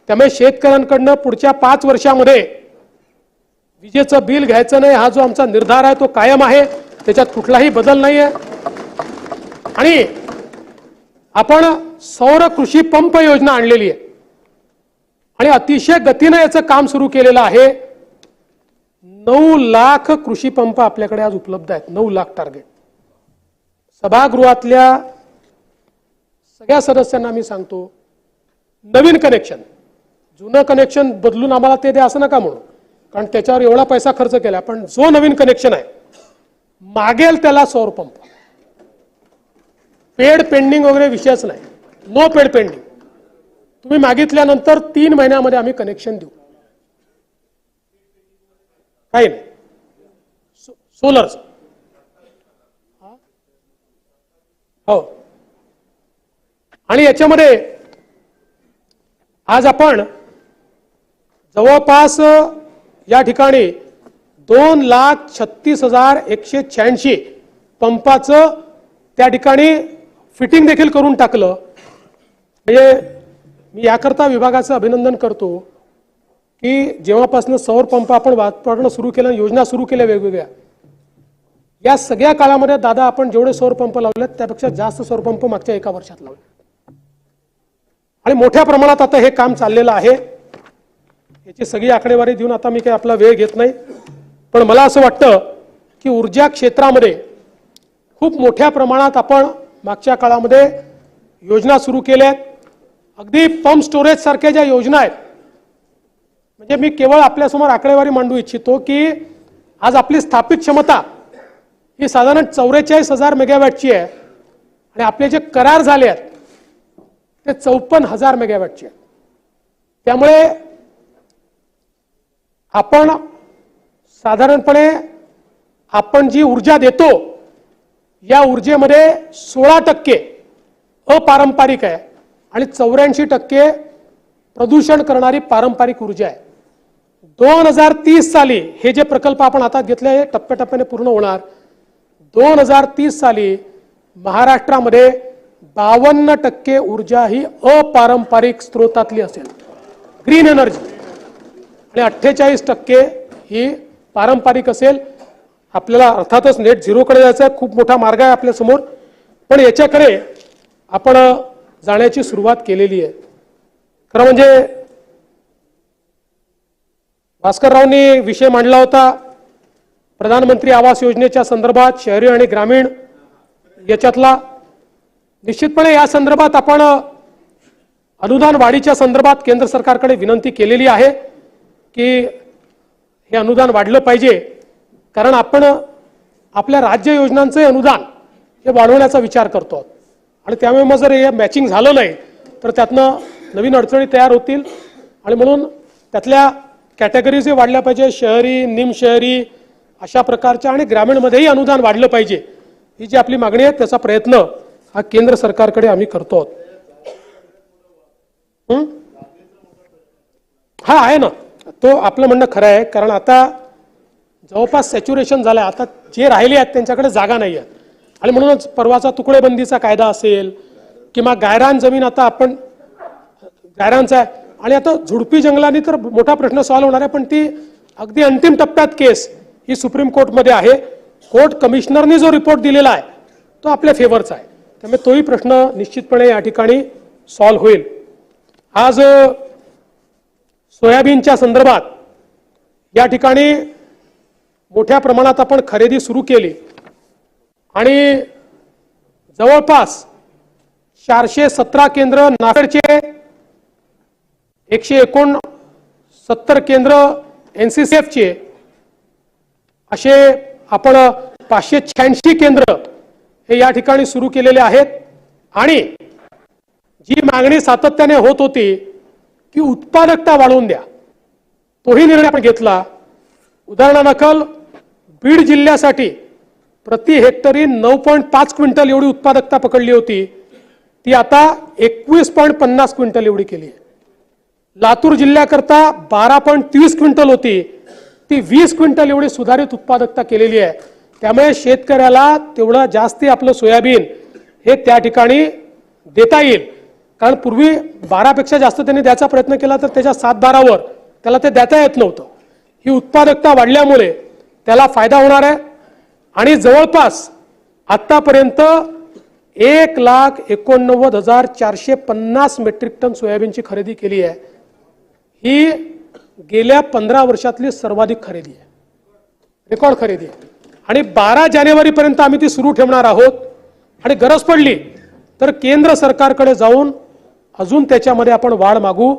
त्यामुळे शेतकऱ्यांकडनं पुढच्या 5 वर्षामध्ये विजेचं बिल घ्यायचं नाही हा जो आमचा निर्धार आहे तो कायम आहे, त्याच्यात कुठलाही बदल नाही आहे. आणि आपण सौर कृषी पंप योजना आणलेली आहे आणि अतिशय गतीने याचं काम सुरू केलेलं आहे. 9 लाख कृषी पंप आपल्याकडे आज उपलब्ध आहेत. 9 लाख टार्गेट. सभागृहातल्या सगळ्या सदस्यांना मी सांगतो, नवीन कनेक्शन, जुनं कनेक्शन बदलून आम्हाला ते द्या असं नका म्हणू, कारण त्याच्यावर एवढा पैसा खर्च केला. पण जो नवीन कनेक्शन आहे मागेल त्याला सौर पंप. पेड पेंडिंग वगैरे विषयच नाही, नो पेड पेंडिंग. तुम्ही मागितल्यानंतर 3 महिन्यामध्ये आम्ही कनेक्शन देऊ. काही नाही. सोलरचं हो. आणि याच्यामध्ये आज आपण जवळपास या ठिकाणी 2,36,186 पंपाचं त्या ठिकाणी फिटिंग देखील करून टाकलं. म्हणजे मी याकरता विभागाचं अभिनंदन करतो की जेव्हापासून सौर पंप आपण वापरणं सुरू केलं, योजना सुरू केल्या वेगवेगळ्या, या सगळ्या काळामध्ये दादा आपण जेवढे सौर पंप लावलेत त्यापेक्षा जास्त सौर पंप मागच्या एका वर्षात लावले आणि मोठ्या प्रमाणात आता हे काम चाललेलं आहे। याची सगळी आकडेवारी देऊन आता मी काही आपला वेळ घेत नाही, पण मला असं वाटतं की ऊर्जा क्षेत्रामध्ये खूप मोठ्या प्रमाणात आपण मागच्या काळामध्ये योजना सुरू केल्यात। अगदी पंप स्टोरेज सारख्या ज्या योजना आहेत, म्हणजे मी केवळ आपल्यासमोर आकडेवारी मांडू इच्छितो की आज आपली स्थापित क्षमता ही साधारण 44,000 मेगावॅटची आहे आणि आपले जे करार झाले आहेत ते 54,000 मेगावॅटचे आहेत। त्यामुळे आपण साधारणपणे आपण जी ऊर्जा देतो या ऊर्जेमध्ये 16% अपारंपरिक आहे आणि 84% प्रदूषण करणारी पारंपरिक ऊर्जा आहे। 2030 साली हे जे प्रकल्प आपण हातात घेतले हे टप्प्याटप्प्याने पूर्ण होणार। 2030 साली महाराष्ट्रामध्ये 52% ऊर्जा ही अपारंपरिक स्रोतातली असेल, ग्रीन एनर्जी, आणि 48% ही पारंपरिक असेल। आपल्याला अर्थातच नेट झिरोकडे जायचं आहे, खूप मोठा मार्ग आहे आपल्या समोर, पण याच्याकडे आपण जाण्याची सुरुवात केलेली आहे। खरं म्हणजे भास्कररावनी विषय मांडला होता प्रधानमंत्री आवास योजनेच्या संदर्भात, शहरी आणि ग्रामीण याच्यातला। निश्चितपणे या संदर्भात आपण अनुदान वाढीच्या संदर्भात केंद्र सरकारकडे विनंती केलेली आहे की हे अनुदान वाढलं पाहिजे, कारण आपण आपल्या राज्य योजनांचे अनुदान हे वाढवण्याचा विचार करतो आणि त्यामुळे मग जर हे मॅचिंग झालं नाही तर त्यातनं नवीन अडचणी तयार होतील आणि म्हणून त्यातल्या कॅटेगरीज हे वाढल्या पाहिजे, शहरी, निमशहरी अशा प्रकारच्या, आणि ग्रामीणमध्येही अनुदान वाढलं पाहिजे। ही जी आपली मागणी आहे त्याचा प्रयत्न हा केंद्र सरकारकडे आम्ही करतो। हा आहे ना, तो आपलं म्हणणं खरं आहे, कारण आता जवळपास सॅच्युरेशन झालं आहे, आता जे राहिले आहेत त्यांच्याकडे जागा नाही आहे आणि म्हणूनच परवाचा तुकडेबंदीचा कायदा असेल किंवा गायरान जमीन, आता आपण गायरानचा आहे आणि आता झुडपी जंगलांनी तर मोठा प्रश्न सॉल्व्ह होणार आहे, पण ती अगदी अंतिम टप्प्यात केस ही सुप्रीम कोर्टमध्ये आहे। कोर्ट कमिशनरने जो रिपोर्ट दिलेला आहे तो आपल्या फेवरचा आहे, त्यामुळे तोही प्रश्न निश्चितपणे या ठिकाणी सॉल्व्ह होईल। आज सोयाबीनच्या संदर्भात या ठिकाणी मोठ्या प्रमाणात आपण खरेदी सुरू केली आणि जवळपास 417 केंद्र नाफेडचे, 169 केंद्र NCCFचे, असे आपण 586 केंद्र हे या ठिकाणी सुरू केलेले आहेत। आणि जी मागणी सातत्याने होत होती की उत्पादकता वाढवून द्या, तोही निर्णय आपण घेतला। उदाहरणादाखल बीड जिल्ह्यासाठी प्रति हेक्टरी 9.5 क्विंटल एवढी उत्पादकता पकडली होती, ती आता 21.50 क्विंटल एवढी केली आहे। लातूर जिल्ह्याकरता 12.30 क्विंटल होती, ती 20 क्विंटल एवढी सुधारित उत्पादकता केलेली आहे। त्यामुळे शेतकऱ्याला तेवढं जास्ती आपलं सोयाबीन हे त्या ठिकाणी देता येईल, कारण पूर्वी 12 पेक्षा जास्त त्यांनी द्यायचा प्रयत्न केला तर त्याच्या 7-12 त्याला ते देता येत नव्हतं। ही उत्पादकता वाढल्यामुळे त्याला फायदा होणार आहे आणि जवळपास आतापर्यंत 1,89,450 मेट्रिक टन सोयाबीनची खरेदी केली आहे। ही गेल्या 15 वर्षातली सर्वाधिक खरेदी आहे, रेकॉर्ड खरेदी आहे आणि 12 जानेवारीपर्यंत आम्ही ती सुरू ठेवणार आहोत आणि गरज पडली तर केंद्र सरकारकडे जाऊन अजून त्याच्यामध्ये आपण वाढ मागू।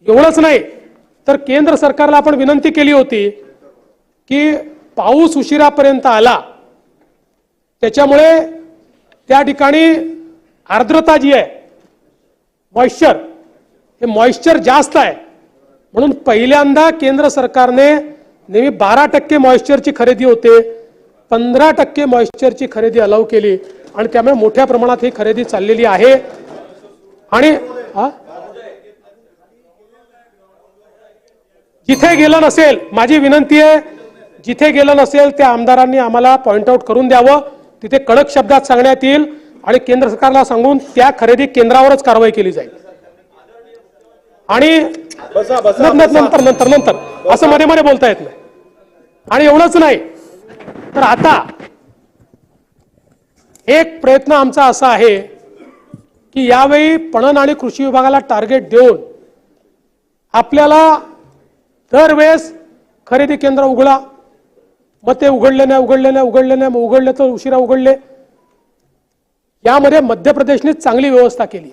एवढंच नाही तर केंद्र सरकारला आपण विनंती केली होती की पाऊस उशिरापर्यंत आला त्याच्यामुळे त्या ठिकाणी आर्द्रता जी आहे, मॉइश्चर, हे मॉइश्चर जास्त आहे, म्हणून पहिल्यांदा केंद्र सरकारने नेहमी 12% मॉइश्चरची खरेदी होते, 15% मॉइश्चरची खरेदी अलाउ केली आणि त्यामुळे मोठ्या प्रमाणात ही खरेदी चाललेली आहे। आणि जिथे गेलं नसेल, माझी विनंती आहे, जिथे गेलं नसेल त्या आमदारांनी आम्हाला पॉइंट आउट करून द्यावं, तिथे कडक शब्दात सांगण्यात येईल आणि केंद्र सरकारला सांगून त्या खरेदी केंद्रावरच कारवाई केली जाईल। आणि नंतर असं मध्ये मध्ये बोलता येत नाही। आणि एवढंच नाही तर आता एक प्रयत्न आमचा असा आहे की यावेळी पणन आणि कृषी विभागाला टार्गेट देऊन आपल्याला दरवेळेस खरेदी केंद्र उघडा, मग ते उघडले नाही, मग उघडले तर उशिरा उघडले. यामध्ये मध्य प्रदेशने चांगली व्यवस्था केली.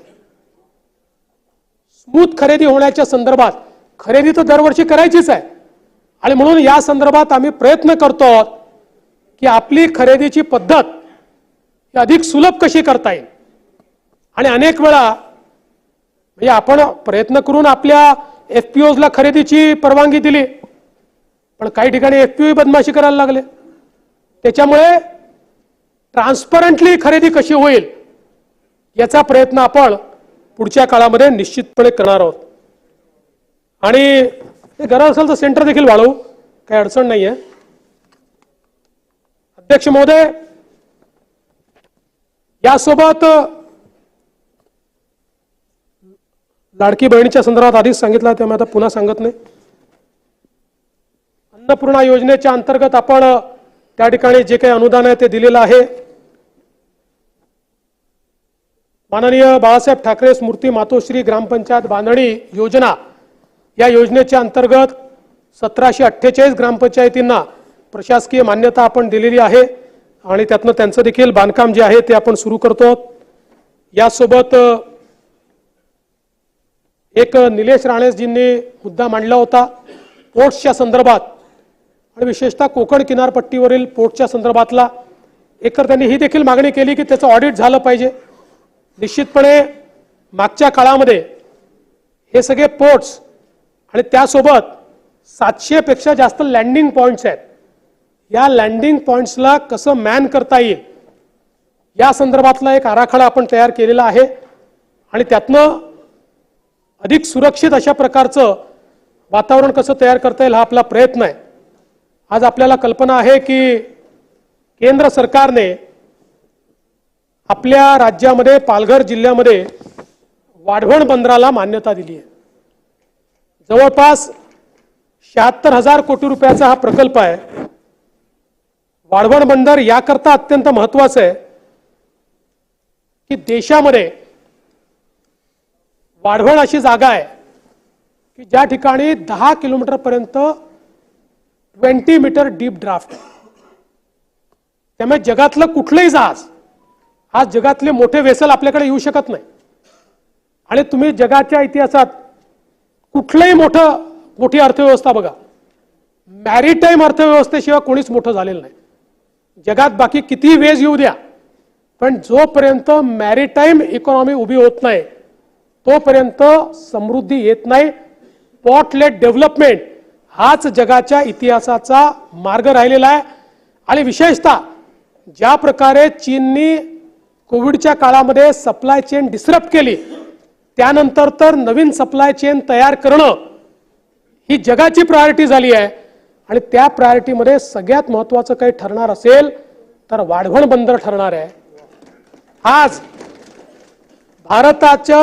स्मूथ खरेदी होण्याच्या संदर्भात खरेदी तर दरवर्षी करायचीच आहे आणि म्हणून या संदर्भात आम्ही प्रयत्न करतो की आपली खरेदीची पद्धत अधिक सुलभ कशी करता येईल. आणि अनेक वेळा म्हणजे आपण प्रयत्न करून आपल्या एफपीओजला खरेदीची परवानगी दिली, पण काही ठिकाणी एफपीओ बदमाशी करायला लागले. त्याच्यामुळे ट्रान्सपरंटली खरेदी कशी होईल याचा प्रयत्न आपण पुढच्या काळामध्ये निश्चितपणे करणार आहोत. आणि गरज असेल तर सेंटर देखील वाढवू, काही अडचण नाही आहे. अध्यक्ष महोदय, यासोबत लाडकी बहिणीच्या संदर्भात आधीच सांगितलं, त्यामुळे आता पुन्हा सांगत नाही. अन्नपूर्णा योजनेच्या अंतर्गत आपण त्या ठिकाणी जे काही अनुदान आहे ते दिलेलं आहे. माननीय बाळासाहेब ठाकरे स्मृती मातोश्री ग्रामपंचायत बांधणी योजना या योजनेच्या अंतर्गत 1748 ग्रामपंचायतींना प्रशासकीय मान्यता आपण दिलेली आहे आणि त्यातनं त्यांचं देखील बांधकाम जे आहे ते आपण सुरू करतो. यासोबत एक निलेश राणेजींनी मुद्दा मांडला होता पोर्ट्सच्या संदर्भात आणि विशेषतः कोकण किनारपट्टीवरील पोर्टच्या संदर्भातला. एकतर त्यांनी ही देखील मागणी केली की त्याचं ऑडिट झालं पाहिजे. निश्चितपणे मागच्या काळामध्ये हे सगळे पोर्ट्स आणि त्यासोबत 700 पेक्षा जास्त लँडिंग पॉइंट्स आहेत. या लँडिंग पॉइंट्सला कसं मॅन करता येईल या संदर्भातला एक आराखडा आपण तयार केलेला आहे आणि त्यातनं अधिक सुरक्षित अशा प्रकारचं वातावरण कसं तयार करता येईल हा आपला प्रयत्न आहे. आज आपल्याला कल्पना आहे की केंद्र सरकारने आपल्या राज्यामध्ये पालघर जिल्ह्यामध्ये वाढवण बंदराला मान्यता दिली आहे. जवळपास 76,000 कोटी रुपयाचा हा प्रकल्प आहे. वाढवण बंदर याकरता अत्यंत महत्त्वाचं आहे की देशामध्ये वाढवण अशी जागा आहे की ज्या ठिकाणी 10 किलोमीटर पर्यंत 20 मीटर डीप ड्राफ्ट आहे. त्यामुळे जगातलं कुठलंही जहाज, आज जगातले मोठे वेसल आपल्याकडे येऊ शकत नाही आणि तुम्ही जगाच्या इतिहासात कुठलंही मोठी अर्थव्यवस्था बघा, मॅरीटाईम अर्थव्यवस्थेशिवाय कोणीच मोठं झालेलं नाही. जगात बाकी किती वेज येऊ द्या, पण जोपर्यंत मॅरीटाईम इकॉनॉमी उभी होत नाही तोपर्यंत समृद्धी येत नाही. पोर्ट लेड डेव्हलपमेंट हाच जगाच्या इतिहासाचा मार्ग राहिलेला आहे. आणि विशेषतः ज्या प्रकारे चीननी कोविडच्या काळामध्ये सप्लाय चेन डिस्टर्ब केली, त्यानंतर तर नवीन सप्लाय चेन तयार करणं ही जगाची प्रायोरिटी झाली आहे. आणि त्या प्रायोरिटीमध्ये सगळ्यात महत्त्वाचं काही ठरणार असेल तर वाढवण बंदर ठरणार आहे. आज भारताच्या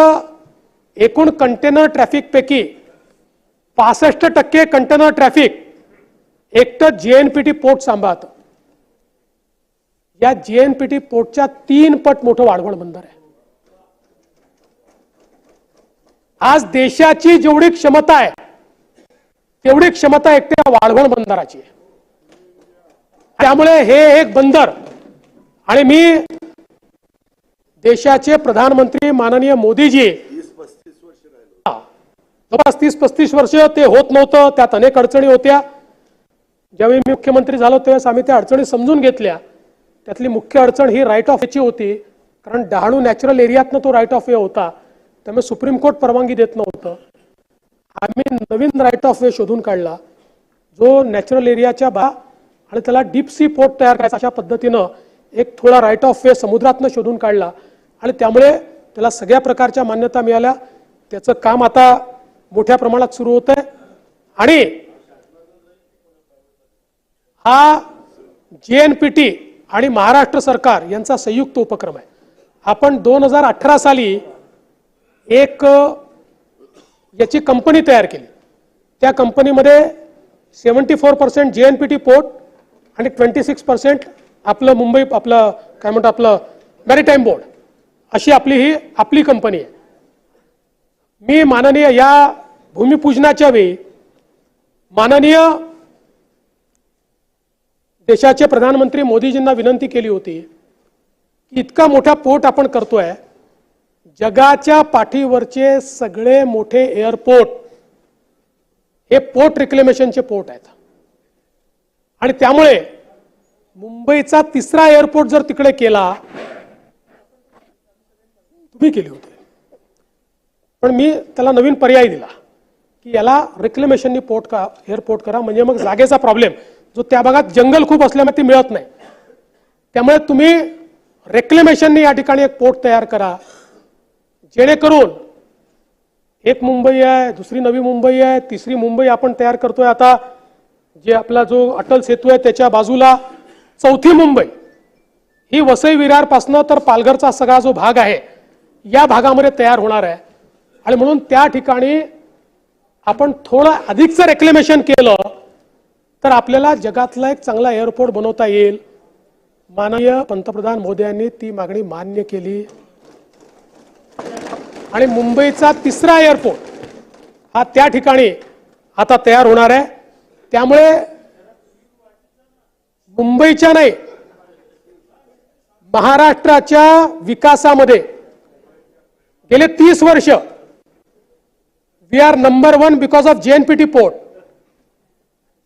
एकूण कंटेनर ट्रॅफिकपैकी 65% कंटेनर ट्रॅफिक एकटं जेएनपीटी पोर्ट सांभाळतं. या जेएनपीटी पोर्टच्या 3 पट मोठं वाढवण बंदर आहे. आज देशाची जेवढी क्षमता आहे तेवढी क्षमता एकट्या वाढवण बंदराची आहे. त्यामुळे हे एक बंदर, आणि मी देशाचे प्रधानमंत्री माननीय मोदीजी जवळपास 30-35 वर्ष ते होत नव्हतं, त्यात अनेक अडचणी होत्या. ज्यावेळी मी मुख्यमंत्री झालो त्यावेळेस आम्ही त्या अडचणी समजून घेतल्या. त्यातली मुख्य अडचण ही राईट ऑफ वेची होती, कारण डहाणू नॅचरल एरियातनं तो राईट ऑफ वे होता, त्यामुळे सुप्रीम कोर्ट परवानगी देत नव्हतं. आम्ही नवीन राईट ऑफ वे शोधून काढला जो नॅचरल एरियाच्या आणि त्याला डीप सी पोर्ट तयार करायचा अशा पद्धतीनं एक थोडा राईट ऑफ वे समुद्रातनं शोधून काढला आणि त्यामुळे त्याला सगळ्या प्रकारच्या मान्यता मिळाल्या. त्याचं काम आता मोठ्या प्रमाणात सुरू होत आहे. आणि हा जेएनपीटी आणि महाराष्ट्र सरकार यांचा संयुक्त उपक्रम आहे. आपण 2018 साली एक याची कंपनी तयार केली. त्या कंपनीमध्ये 74% जेएनपीटी पोर्ट आणि 26% आपलं मुंबई आपलं काय म्हणतो आपलं मॅरीटाईम बोर्ड अशी आपली कंपनी आहे. मी माननीय या भूमिपूजनाच्या वेळी माननीय देशाचे प्रधानमंत्री मोदीजींना विनंती केली होती की इतका मोठा पोर्ट आपण करतोय, जगाच्या पाठीवरचे सगळे मोठे एअरपोर्ट हे पोर्ट रिक्लेमेशनचे पोर्ट आहेत आणि त्यामुळे मुंबईचा तिसरा एअरपोर्ट जर तिकडे केला, तुम्ही केली होती, पण मी त्याला नवीन पर्याय दिला की याला रिक्लेमेशननी एअरपोर्ट करा, म्हणजे मग जागेचा प्रॉब्लेम जो त्या भागात जंगल खूप असल्यामुळे ती मिळत नाही, त्यामुळे तुम्ही रिक्लेमेशननी या ठिकाणी एक पोर्ट तयार करा, जेणेकरून एक मुंबई आहे, दुसरी नवी मुंबई आहे, तिसरी मुंबई आपण तयार करतोय आता, जे आपला जो अटल सेतू आहे त्याच्या बाजूला चौथी मुंबई ही वसई विरारपासनं तर पालघरचा सगळा जो भाग आहे या भागामध्ये तयार होणार आहे. आणि म्हणून त्या ठिकाणी आपण थोडं अधिकचं रेक्लेमेशन केलं तर आपल्याला जगातला एक चांगला एअरपोर्ट बनवता येईल. माननीय पंतप्रधान मोदयांनी ती मागणी मान्य केली आणि मुंबईचा तिसरा एअरपोर्ट हा त्या ठिकाणी आता तयार होणार आहे. त्यामुळे मुंबईच्या नाही, महाराष्ट्राच्या विकासामध्ये गेले 30 वर्ष we are number 1 because of JNPT port.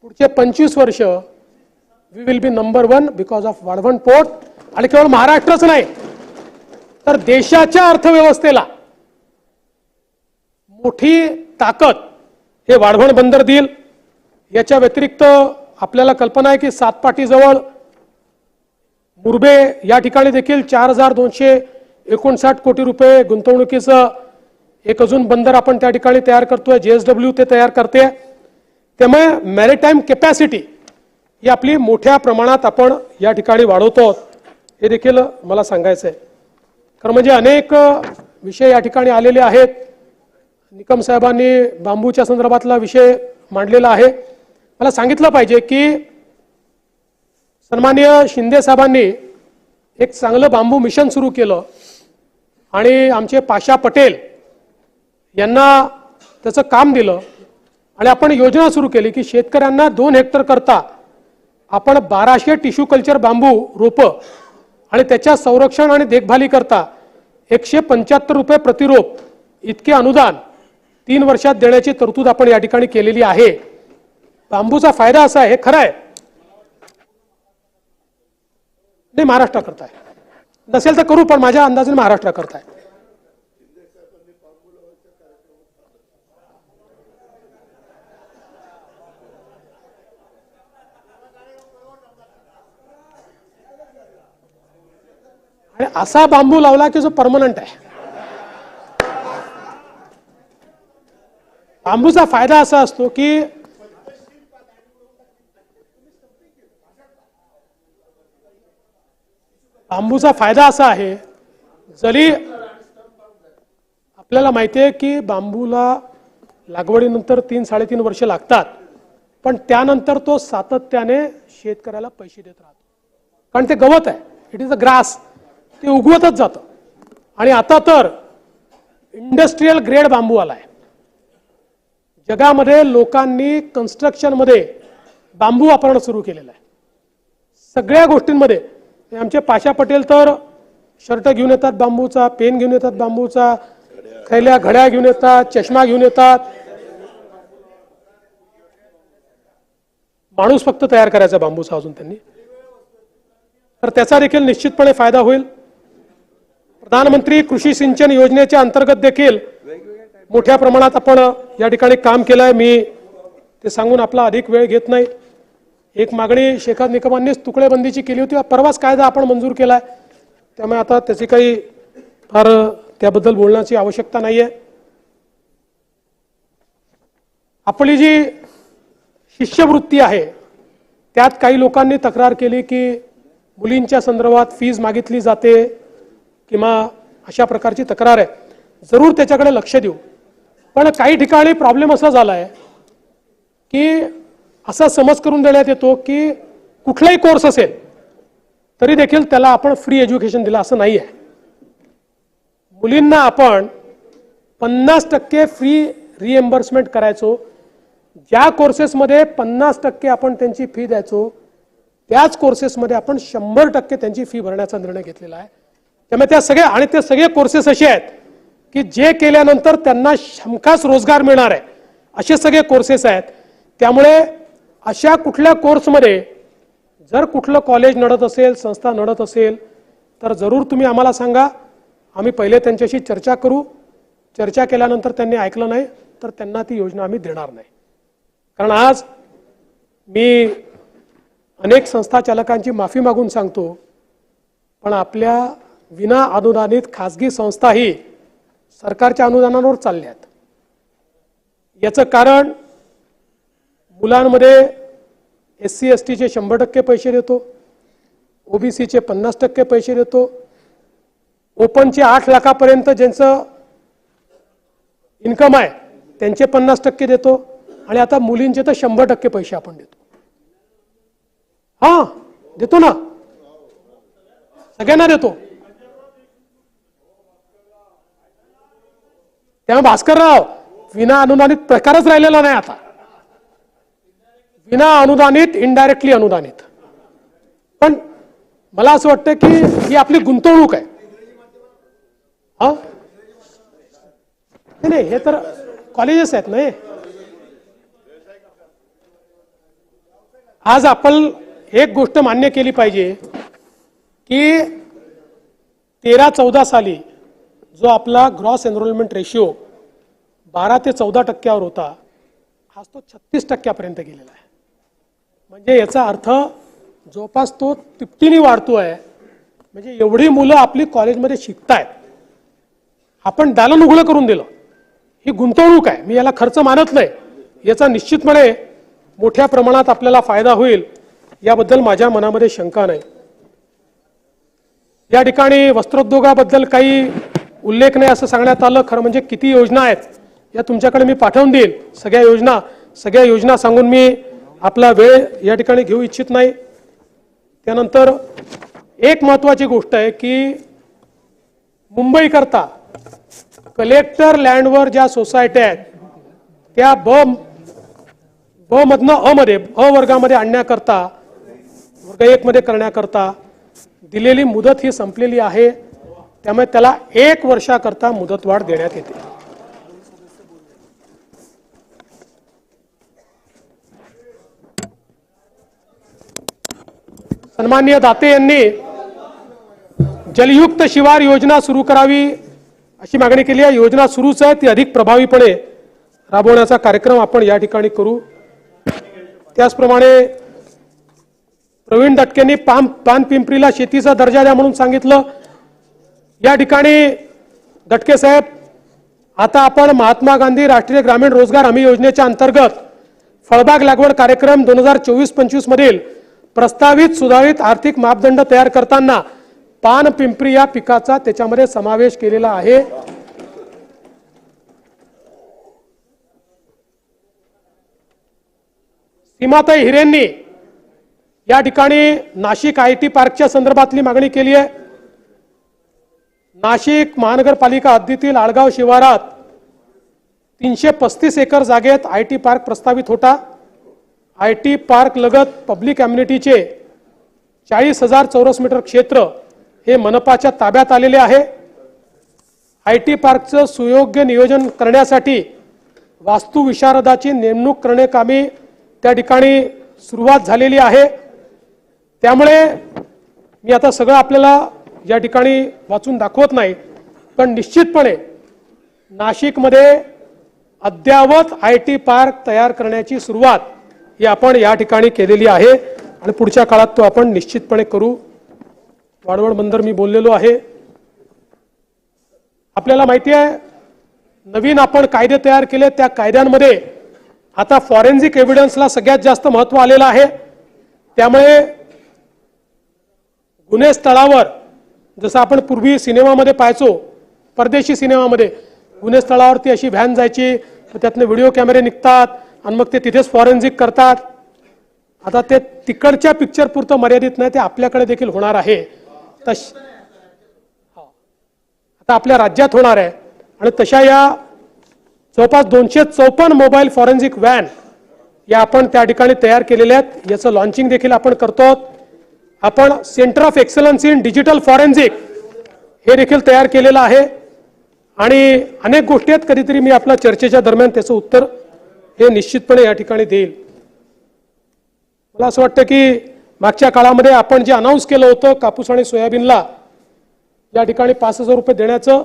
पुढचे 25 वर्ष we will be number 1 because of Vadhavan port. आणि केवळ महाराष्ट्रच नाही तर देशाच्या अर्थव्यवस्थेला मोठी ताकद हे वाढवण बंदर देईल. याच्या व्यतिरिक्त आपल्याला कल्पना आहे की सातपाटीजवळ मुरबे या ठिकाणी देखील 4259 कोटी रुपये गुंतवणुकीचं एक अजून बंदर आपण त्या ठिकाणी तयार करतोय. JSW ते तयार करते. त्यामुळे मॅरीटाईम कॅपॅसिटी ही आपली मोठ्या प्रमाणात आपण या ठिकाणी वाढवतो हे देखील मला सांगायचं आहे. खरं म्हणजे अनेक विषय या ठिकाणी आलेले आहेत. निकम साहेबांनी बांबूच्या संदर्भातला विषय मांडलेला आहे. मला सांगितलं पाहिजे की सन्माननीय शिंदे साहेबांनी एक चांगलं बांबू मिशन सुरू केलं आणि आमचे पाशा पटेल यांना त्याचं काम दिलं आणि आपण योजना सुरू केली की शेतकऱ्यांना 2 हेक्टर करता आपण 1200 टिश्यू कल्चर बांबू रोपं आणि त्याच्या संरक्षण आणि देखभाली करता 175 रुपये प्रतिरोप इतके अनुदान 3 वर्षात देण्याची तरतूद आपण या ठिकाणी केलेली आहे. बांबूचा फायदा असा आहे, हे खरं आहे, नाही महाराष्ट्र करताय, नसेल तर करू, पण माझ्या अंदाजाने महाराष्ट्र करताय. आणि असा बांबू लावला की जो परमनंट आहे. बांबूचा फायदा असा असतो की बांबूचा फायदा असा आहे, जरी आपल्याला माहिती आहे की बांबूला लागवडीनंतर 3-3.5 वर्ष लागतात, पण त्यानंतर तो सातत्याने शेतकऱ्याला पैसे देत राहतो, कारण ते गवत आहे, इट इज अ ग्रास, ते उगवतच जातं. आणि आता तर इंडस्ट्रियल ग्रेड बांबू आलाय. जगामध्ये लोकांनी कन्स्ट्रक्शनमध्ये बांबू वापरणं सुरू केलेलं आहे, सगळ्या गोष्टींमध्ये. आमचे पाशा पटेल तर शर्ट घेऊन येतात बांबूचा, पेन घेऊन येतात बांबूचा, थैल्या घड्या घेऊन येतात, चष्मा घेऊन येतात. माणूस फक्त तयार करायचा बांबूचा अजून त्यांनी, तर त्याचा देखील निश्चितपणे फायदा होईल. प्रधानमंत्री कृषी सिंचन योजनेच्या अंतर्गत देखील मोठ्या प्रमाणात आपण या ठिकाणी काम केलं आहे. मी ते सांगून आपला अधिक वेळ घेत नाही. एक मागणी शेखर निकमांनीच तुकडेबंदीची केली होती, परवाच कायदा आपण मंजूर केलाय, त्यामुळे आता त्याची काही फार त्याबद्दल बोलण्याची आवश्यकता नाही आहे. आपली जी शिष्यवृत्ती आहे त्यात काही लोकांनी तक्रार केली की मुलींच्या संदर्भात फीज मागितली जाते किंवा अशा प्रकारची तक्रार आहे. जरूर त्याच्याकडे लक्ष देऊ, पण काही ठिकाणी प्रॉब्लेम असा झाला आहे की असा समज करून देण्यात येतो की कुठलाही कोर्स असेल तरी देखील त्याला आपण फ्री एज्युकेशन दिलं असं नाही आहे. मुलींना आपण 50% फ्री रिएम्बर्समेंट करायचो. ज्या कोर्सेसमध्ये 50% आपण त्यांची फी द्यायचो त्याच कोर्सेसमध्ये आपण 100% त्यांची फी भरण्याचा निर्णय घेतलेला आहे. त्यामुळे ते सगळे कोर्सेस असे आहेत की जे केल्यानंतर त्यांना हमखास रोजगार मिळणार आहे असे सगळे कोर्सेस आहेत. त्यामुळे अशा कुठल्या कोर्समध्ये जर कुठलं कॉलेज नडत असेल, संस्था नडत असेल तर जरूर तुम्ही आम्हाला सांगा. आम्ही पहिले त्यांच्याशी चर्चा करू. चर्चा केल्यानंतर त्यांनी ऐकलं नाही तर त्यांना ती योजना आम्ही देणार नाही. कारण आज मी अनेक संस्था चालकांची माफी मागून सांगतो, पण आपल्या विना अनुदानित खासगी संस्थाही सरकारच्या अनुदानावर चालल्या आहेत. याचं कारण मुलांमध्ये SC STचे 100% पैसे देतो, OBCचे 50% पैसे देतो, ओपनचे 8 लाखापर्यंत ज्यांचं इन्कम आहे त्यांचे 50% देतो आणि आता मुलींचे तर 100% पैसे आपण देतो. देतो ना, सगळ्यांना देतो. त्यामुळे भास्करराव, विना अनुदानित प्रकारच राहिलेला नाही आता. विना अनुदानित, इनडायरेक्टली अनुदानित. पण मला असं वाटतं की ही आपली गुंतवणूक आहे. नाही, हे तर कॉलेजेस आहेत ना. आज आपण एक गोष्ट मान्य केली पाहिजे की 13-14 साली जो आपला ग्रॉस एनरोलमेंट रेशिओ 12 ते 14% होता, आज तो 36% गेलेला आहे. म्हणजे याचा अर्थ जवळपास तो तिपटीने वाढतोय. म्हणजे एवढी मुलं आपली कॉलेजमध्ये शिकतायत, आपण दालन उघडं करून दिलं. ही गुंतवणूक आहे, मी याला खर्च मानत नाही. याचा निश्चितपणे मोठ्या प्रमाणात आपल्याला फायदा होईल याबद्दल माझ्या मनामध्ये शंका नाही. या ठिकाणी वस्त्रोद्योगाबद्दल काही उल्लेख नाही असं सांगण्यात आलं. खरं म्हणजे किती योजना आहेत या तुमच्याकडे मी पाठवून देईल. सगळ्या योजना सांगून मी आपला वेळ या ठिकाणी घेऊ इच्छित नाही. त्यानंतर एक महत्त्वाची गोष्ट आहे की मुंबईकरता कलेक्टर लँडवर ज्या सोसायट्या आहेत त्या ब मधनं अ वर्गामध्ये आणण्याकरता, वर्ग 1 मध्ये करण्याकरता दिलेली मुदत ही संपलेली आहे. त्यामुळे त्याला 1 वर्षाकरता मुदतवाढ देण्यात येते. सन्माननीय दाते यांनी जलयुक्त शिवार योजना सुरू करावी अशी मागणी केली आहे. योजना सुरूच आहे, ती अधिक प्रभावीपणे राबवण्याचा कार्यक्रम आपण या ठिकाणी करू. त्याचप्रमाणे प्रवीण दटकेंनी पानपिंपरीला शेतीचा दर्जा द्या म्हणून सांगितलं. या ठिकाणी दटके साहेब, आता आपण महात्मा गांधी राष्ट्रीय ग्रामीण रोजगार हमी योजनेच्या अंतर्गत फळबाग लागवड कार्यक्रम 2024-25 मधील प्रस्तावित सुधारित आर्थिक मापदंड तयार करताना पानपिंपरी या पिकाचा त्याच्यामध्ये समावेश केलेला आहे. सीमाताई हिरेंनी या ठिकाणी नाशिक IT पार्कच्या संदर्भातली मागणी केली आहे. नाशिक महानगरपालिका हद्दीतील आळगाव शिवारात 335 एकर जागेत IT पार्क प्रस्तावित होता. IT पार्क लगत पब्लिक अम्युनिटीचे 40,000 चौरस मीटर क्षेत्र हे मनपाच्या ताब्यात आलेले आहे. IT पार्कचं सुयोग्य नियोजन करण्यासाठी वास्तुविशारदाची नेमणूक करण्याकामी त्या ठिकाणी सुरुवात झालेली आहे. त्यामुळे मी आता सगळं आपल्याला या ठिकाणी वाचून दाखवत नाही, पण निश्चितपणे नाशिकमध्ये अद्ययावत IT पार्क तयार करण्याची सुरुवात ही आपण या ठिकाणी केलेली आहे आणि पुढच्या काळात तो आपण निश्चितपणे करू. वाडवळ बंदर मी बोललेलो आहे. आपल्याला माहिती आहे नवीन आपण कायदे तयार केले, त्या कायद्यांमध्ये आता फॉरेन्सिक एव्हिडन्सला सगळ्यात जास्त महत्त्व आलेलं आहे. त्यामुळे गुन्हे स्थळावर जसं आपण पूर्वी सिनेमामध्ये पाहायचो, परदेशी सिनेमामध्ये गुन्हे स्थळावरती अशी व्हॅन जायची, त्यातनं व्हिडिओ कॅमेरे निघतात आणि मग ते तिथेच फॉरेन्सिक करतात. आता ते तिकडच्या पिक्चर पुरतं मर्यादित नाही, ते आपल्याकडे देखील होणार आहे. आता आपल्या राज्यात होणार आहे. आणि तशा या जवळपास 254 मोबाईल फॉरेन्सिक व्हॅन या आपण त्या ठिकाणी तयार केलेल्या आहेत. याचं लॉन्चिंग देखील आपण करतो. आपण centre of excellence in digital forensic हे देखील तयार केलेलं आहे. आणि अनेक गोष्टी आहेत, कधीतरी मी आपल्या चर्चेच्या दरम्यान त्याचं उत्तर हे निश्चितपणे या ठिकाणी देईल. मला असं वाटतं की मागच्या काळामध्ये आपण जे अनाऊन्स केलं होतं कापूस आणि सोयाबीनला या ठिकाणी 5,000 रुपये देण्याचं,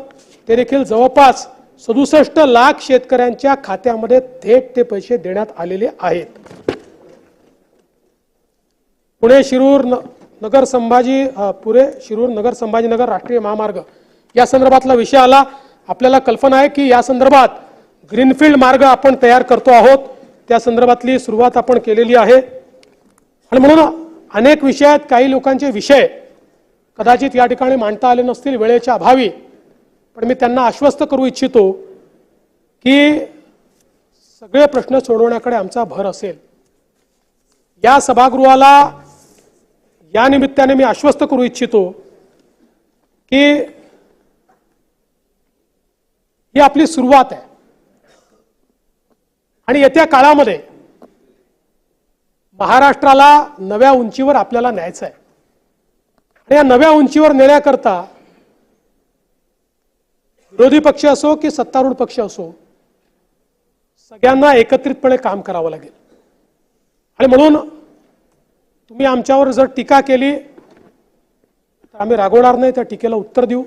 ते देखील जवळपास 67 लाख शेतकऱ्यांच्या खात्यामध्ये थेट ते पैसे देण्यात आलेले आहेत. पुणे शिरूर नगर संभाजीनगर राष्ट्रीय महामार्ग या संदर्भातला विषय आला. आपल्याला कल्पना आहे की या संदर्भात ग्रीनफील्ड मार्ग आपण तयार करतो आहोत. त्या संदर्भातली सुरुवात आपण केलेली आहे. आणि म्हणून अनेक विषय आहेत. काही लोकांचे विषय कदाचित या ठिकाणी मांडता आले नसतील वेळेच्या अभावी, पण मी त्यांना आश्वस्त करू इच्छितो की सगळे प्रश्न सोडवण्याकडे आमचा भर असेल. या सभागृहाला या निमित्ताने मी आश्वस्त करू इच्छितो की ही आपली सुरुवात आहे आणि येत्या काळामध्ये महाराष्ट्राला नव्या उंचीवर आपल्याला न्यायचं आहे. आणि या नव्या उंचीवर नेण्याकरता विरोधी पक्ष असो की सत्तारूढ पक्ष असो, सगळ्यांना एकत्रितपणे काम करावं लागेल. आणि म्हणून तुम्ही आमच्यावर जर टीका केली तर आम्ही रागवणार नाही, त्या टीकेला उत्तर देऊ.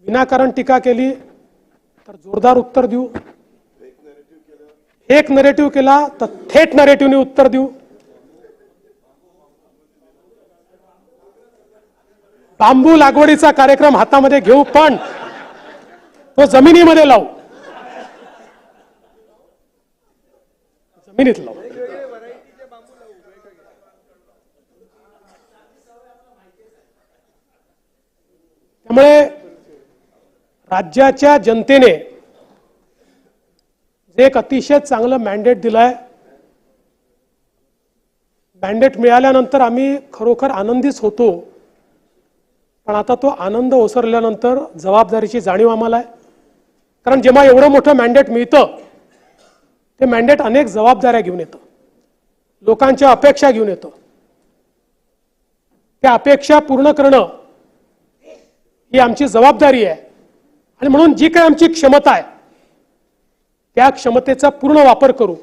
विनाकारण टीका केली तर जोरदार उत्तर देऊ. एक नरेटिव्ह केला तर थेट नरेटिव्हने उत्तर देऊ. बांबू लागवडीचा कार्यक्रम हातामध्ये घेऊ, पण तो जमिनीमध्ये लावू, जमिनीत लावू. त्यामुळे राज्याच्या जनतेने जे एक अतिशय चांगलं मॅन्डेट दिलंय, मॅन्डेट मिळाल्यानंतर आम्ही खरोखर आनंदीच होतो. पण आता तो आनंद ओसरल्यानंतर जबाबदारीची जाणीव आम्हाला आहे. कारण जेव्हा एवढं मोठं मॅन्डेट मिळतं, ते मॅन्डेट अनेक जबाबदाऱ्या घेऊन येतं, लोकांच्या अपेक्षा घेऊन येतं. त्या अपेक्षा पूर्ण करणं ही आमची जबाबदारी आहे. आणि म्हणून जी काही आमची क्षमता आहे त्या क्षमतेचा पूर्ण वापर करू.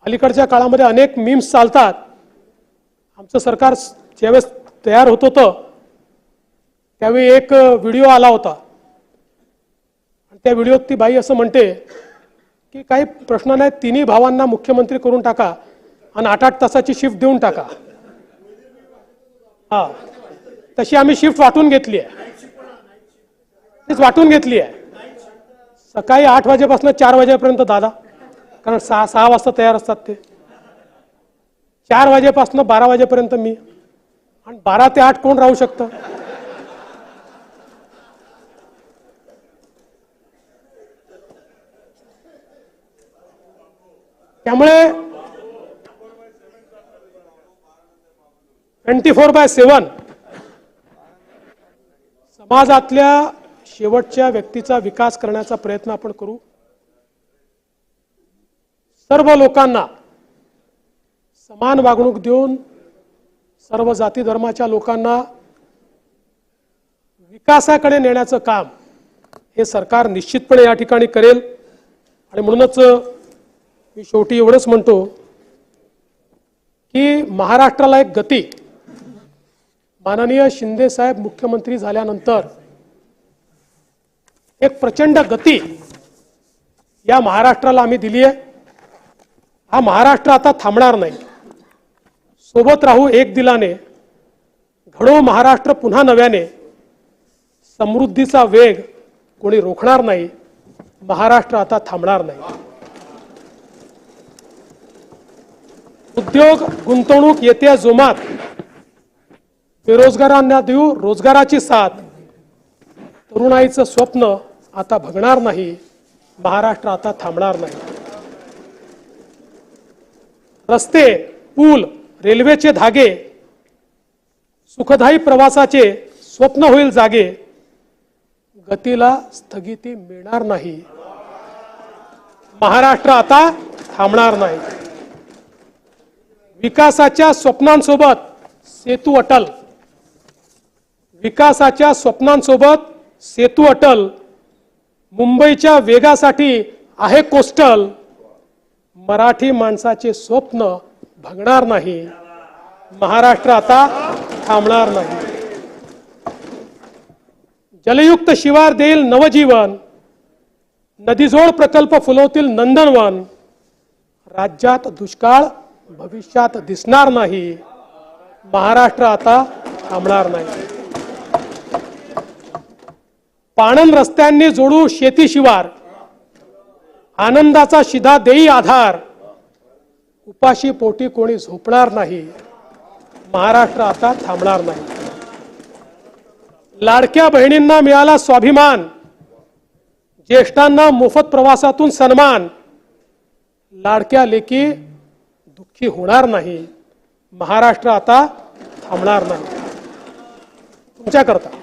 अलीकडच्या काळामध्ये अनेक मीम्स चालतात. आमचं सरकार ज्यावेळेस तयार होत होतं त्यावेळी एक व्हिडिओ आला होता आणि त्या व्हिडिओत ती बाई असं म्हणते की काही प्रश्न नाही, तिन्ही भावांना मुख्यमंत्री करून टाका आणि 8-8 तासाची शिफ्ट देऊन टाका. हा, तशी आम्ही शिफ्ट वाटून घेतली आहे. तीच वाटून घेतली आहे. सकाळी 8 वाजेपासून 4 वाजेपर्यंत दादा, कारण 6 वाजता तयार असतात ते. 4 वाजेपासून 12 वाजेपर्यंत मी, आणि 12 ते 8 कोण राहू शकतं? त्यामुळे 24/7 समाजातल्या शेवटच्या व्यक्तीचा विकास करण्याचा प्रयत्न आपण करू. सर्व लोकांना समान वागणूक देऊन सर्व जाती धर्माच्या लोकांना विकासाकडे नेण्याचं काम हे सरकार निश्चितपणे या ठिकाणी करेल. आणि म्हणूनच मी शेवटी एवढंच म्हणतो की महाराष्ट्राला एक गती, माननीय शिंदे साहेब मुख्यमंत्री झाल्यानंतर एक प्रचंड गती या महाराष्ट्राला आम्ही दिली आहे. हा महाराष्ट्र आता थांबणार नाही. सोबत राहू एक दिलाने, घडो महाराष्ट्र पुन्हा नव्याने. समृद्धीचा वेग कोणी रोखणार नाही. महाराष्ट्र आता थांबणार नाही. उद्योग गुंतवणूक येत्या जोमात, बेरोजगारांना देऊ रोजगाराची साथ. तरुणाईचं स्वप्न आता भगणार नाही. महाराष्ट्र आता थांबणार नाही. रस्ते, पूल, रेल्वेचे धागे, सुखदायी प्रवासाचे स्वप्न होईल जागे, गतीला स्थगिती मिळणार नाही. महाराष्ट्र आता थांबणार नाही. विकासाच्या स्वप्नांसोबत सेतू अटल, विकासाच्या स्वप्नांसोबत सेतू अटल, मुंबईच्या वेगासाठी आहे कोस्टल, मराठी माणसाचे स्वप्न भंगणार नाही. महाराष्ट्र आता थांबणार नाही. जलयुक्त शिवार देईल नवजीवन, नदीजोड प्रकल्प फुलवतील नंदनवन, राज्यात दुष्काळ भविष्यात दिसणार नाही. महाराष्ट्र आता थांबणार नाही. पाणंद रस्त्यांनी जोडू शेती शिवार, आनंदाचा शिधा देई आधार, उपाशी पोटी कोणी झोपणार नाही. महाराष्ट्र आता थांबणार नाही. लाडक्या बहिणींना मिळाला स्वाभिमान, ज्येष्ठांना मोफत प्रवासातून सन्मान, लाडक्या लेकी दुःखी होणार नाही. महाराष्ट्र आता थांबणार नाही. तुमच्याकरता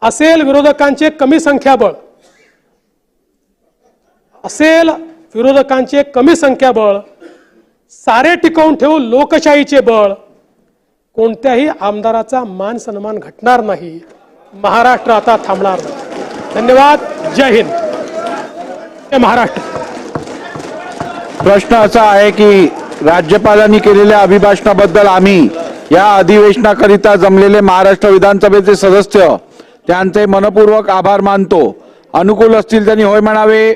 असेल विरोधकांचे कमी संख्याबळ, असेल विरोधकांचे कमी संख्याबळ, सारे टिकवून ठेवू लोकशाहीचे बळ, कोणत्याही आमदाराचा मान सन्मान घटणार नाही. महाराष्ट्र आता थांबणार नाही. धन्यवाद. जय हिंद. जय महाराष्ट्र. प्रश्न असा आहे की राज्यपालांनी केलेल्या अभिभाषणाबद्दल आम्ही या अधिवेशनाकरिता जमलेले महाराष्ट्र विधानसभेचे सदस्य त्यांचे मनपूर्वक आभार मानतो. अनुकूल असतील त्यांनी होय म्हणावे.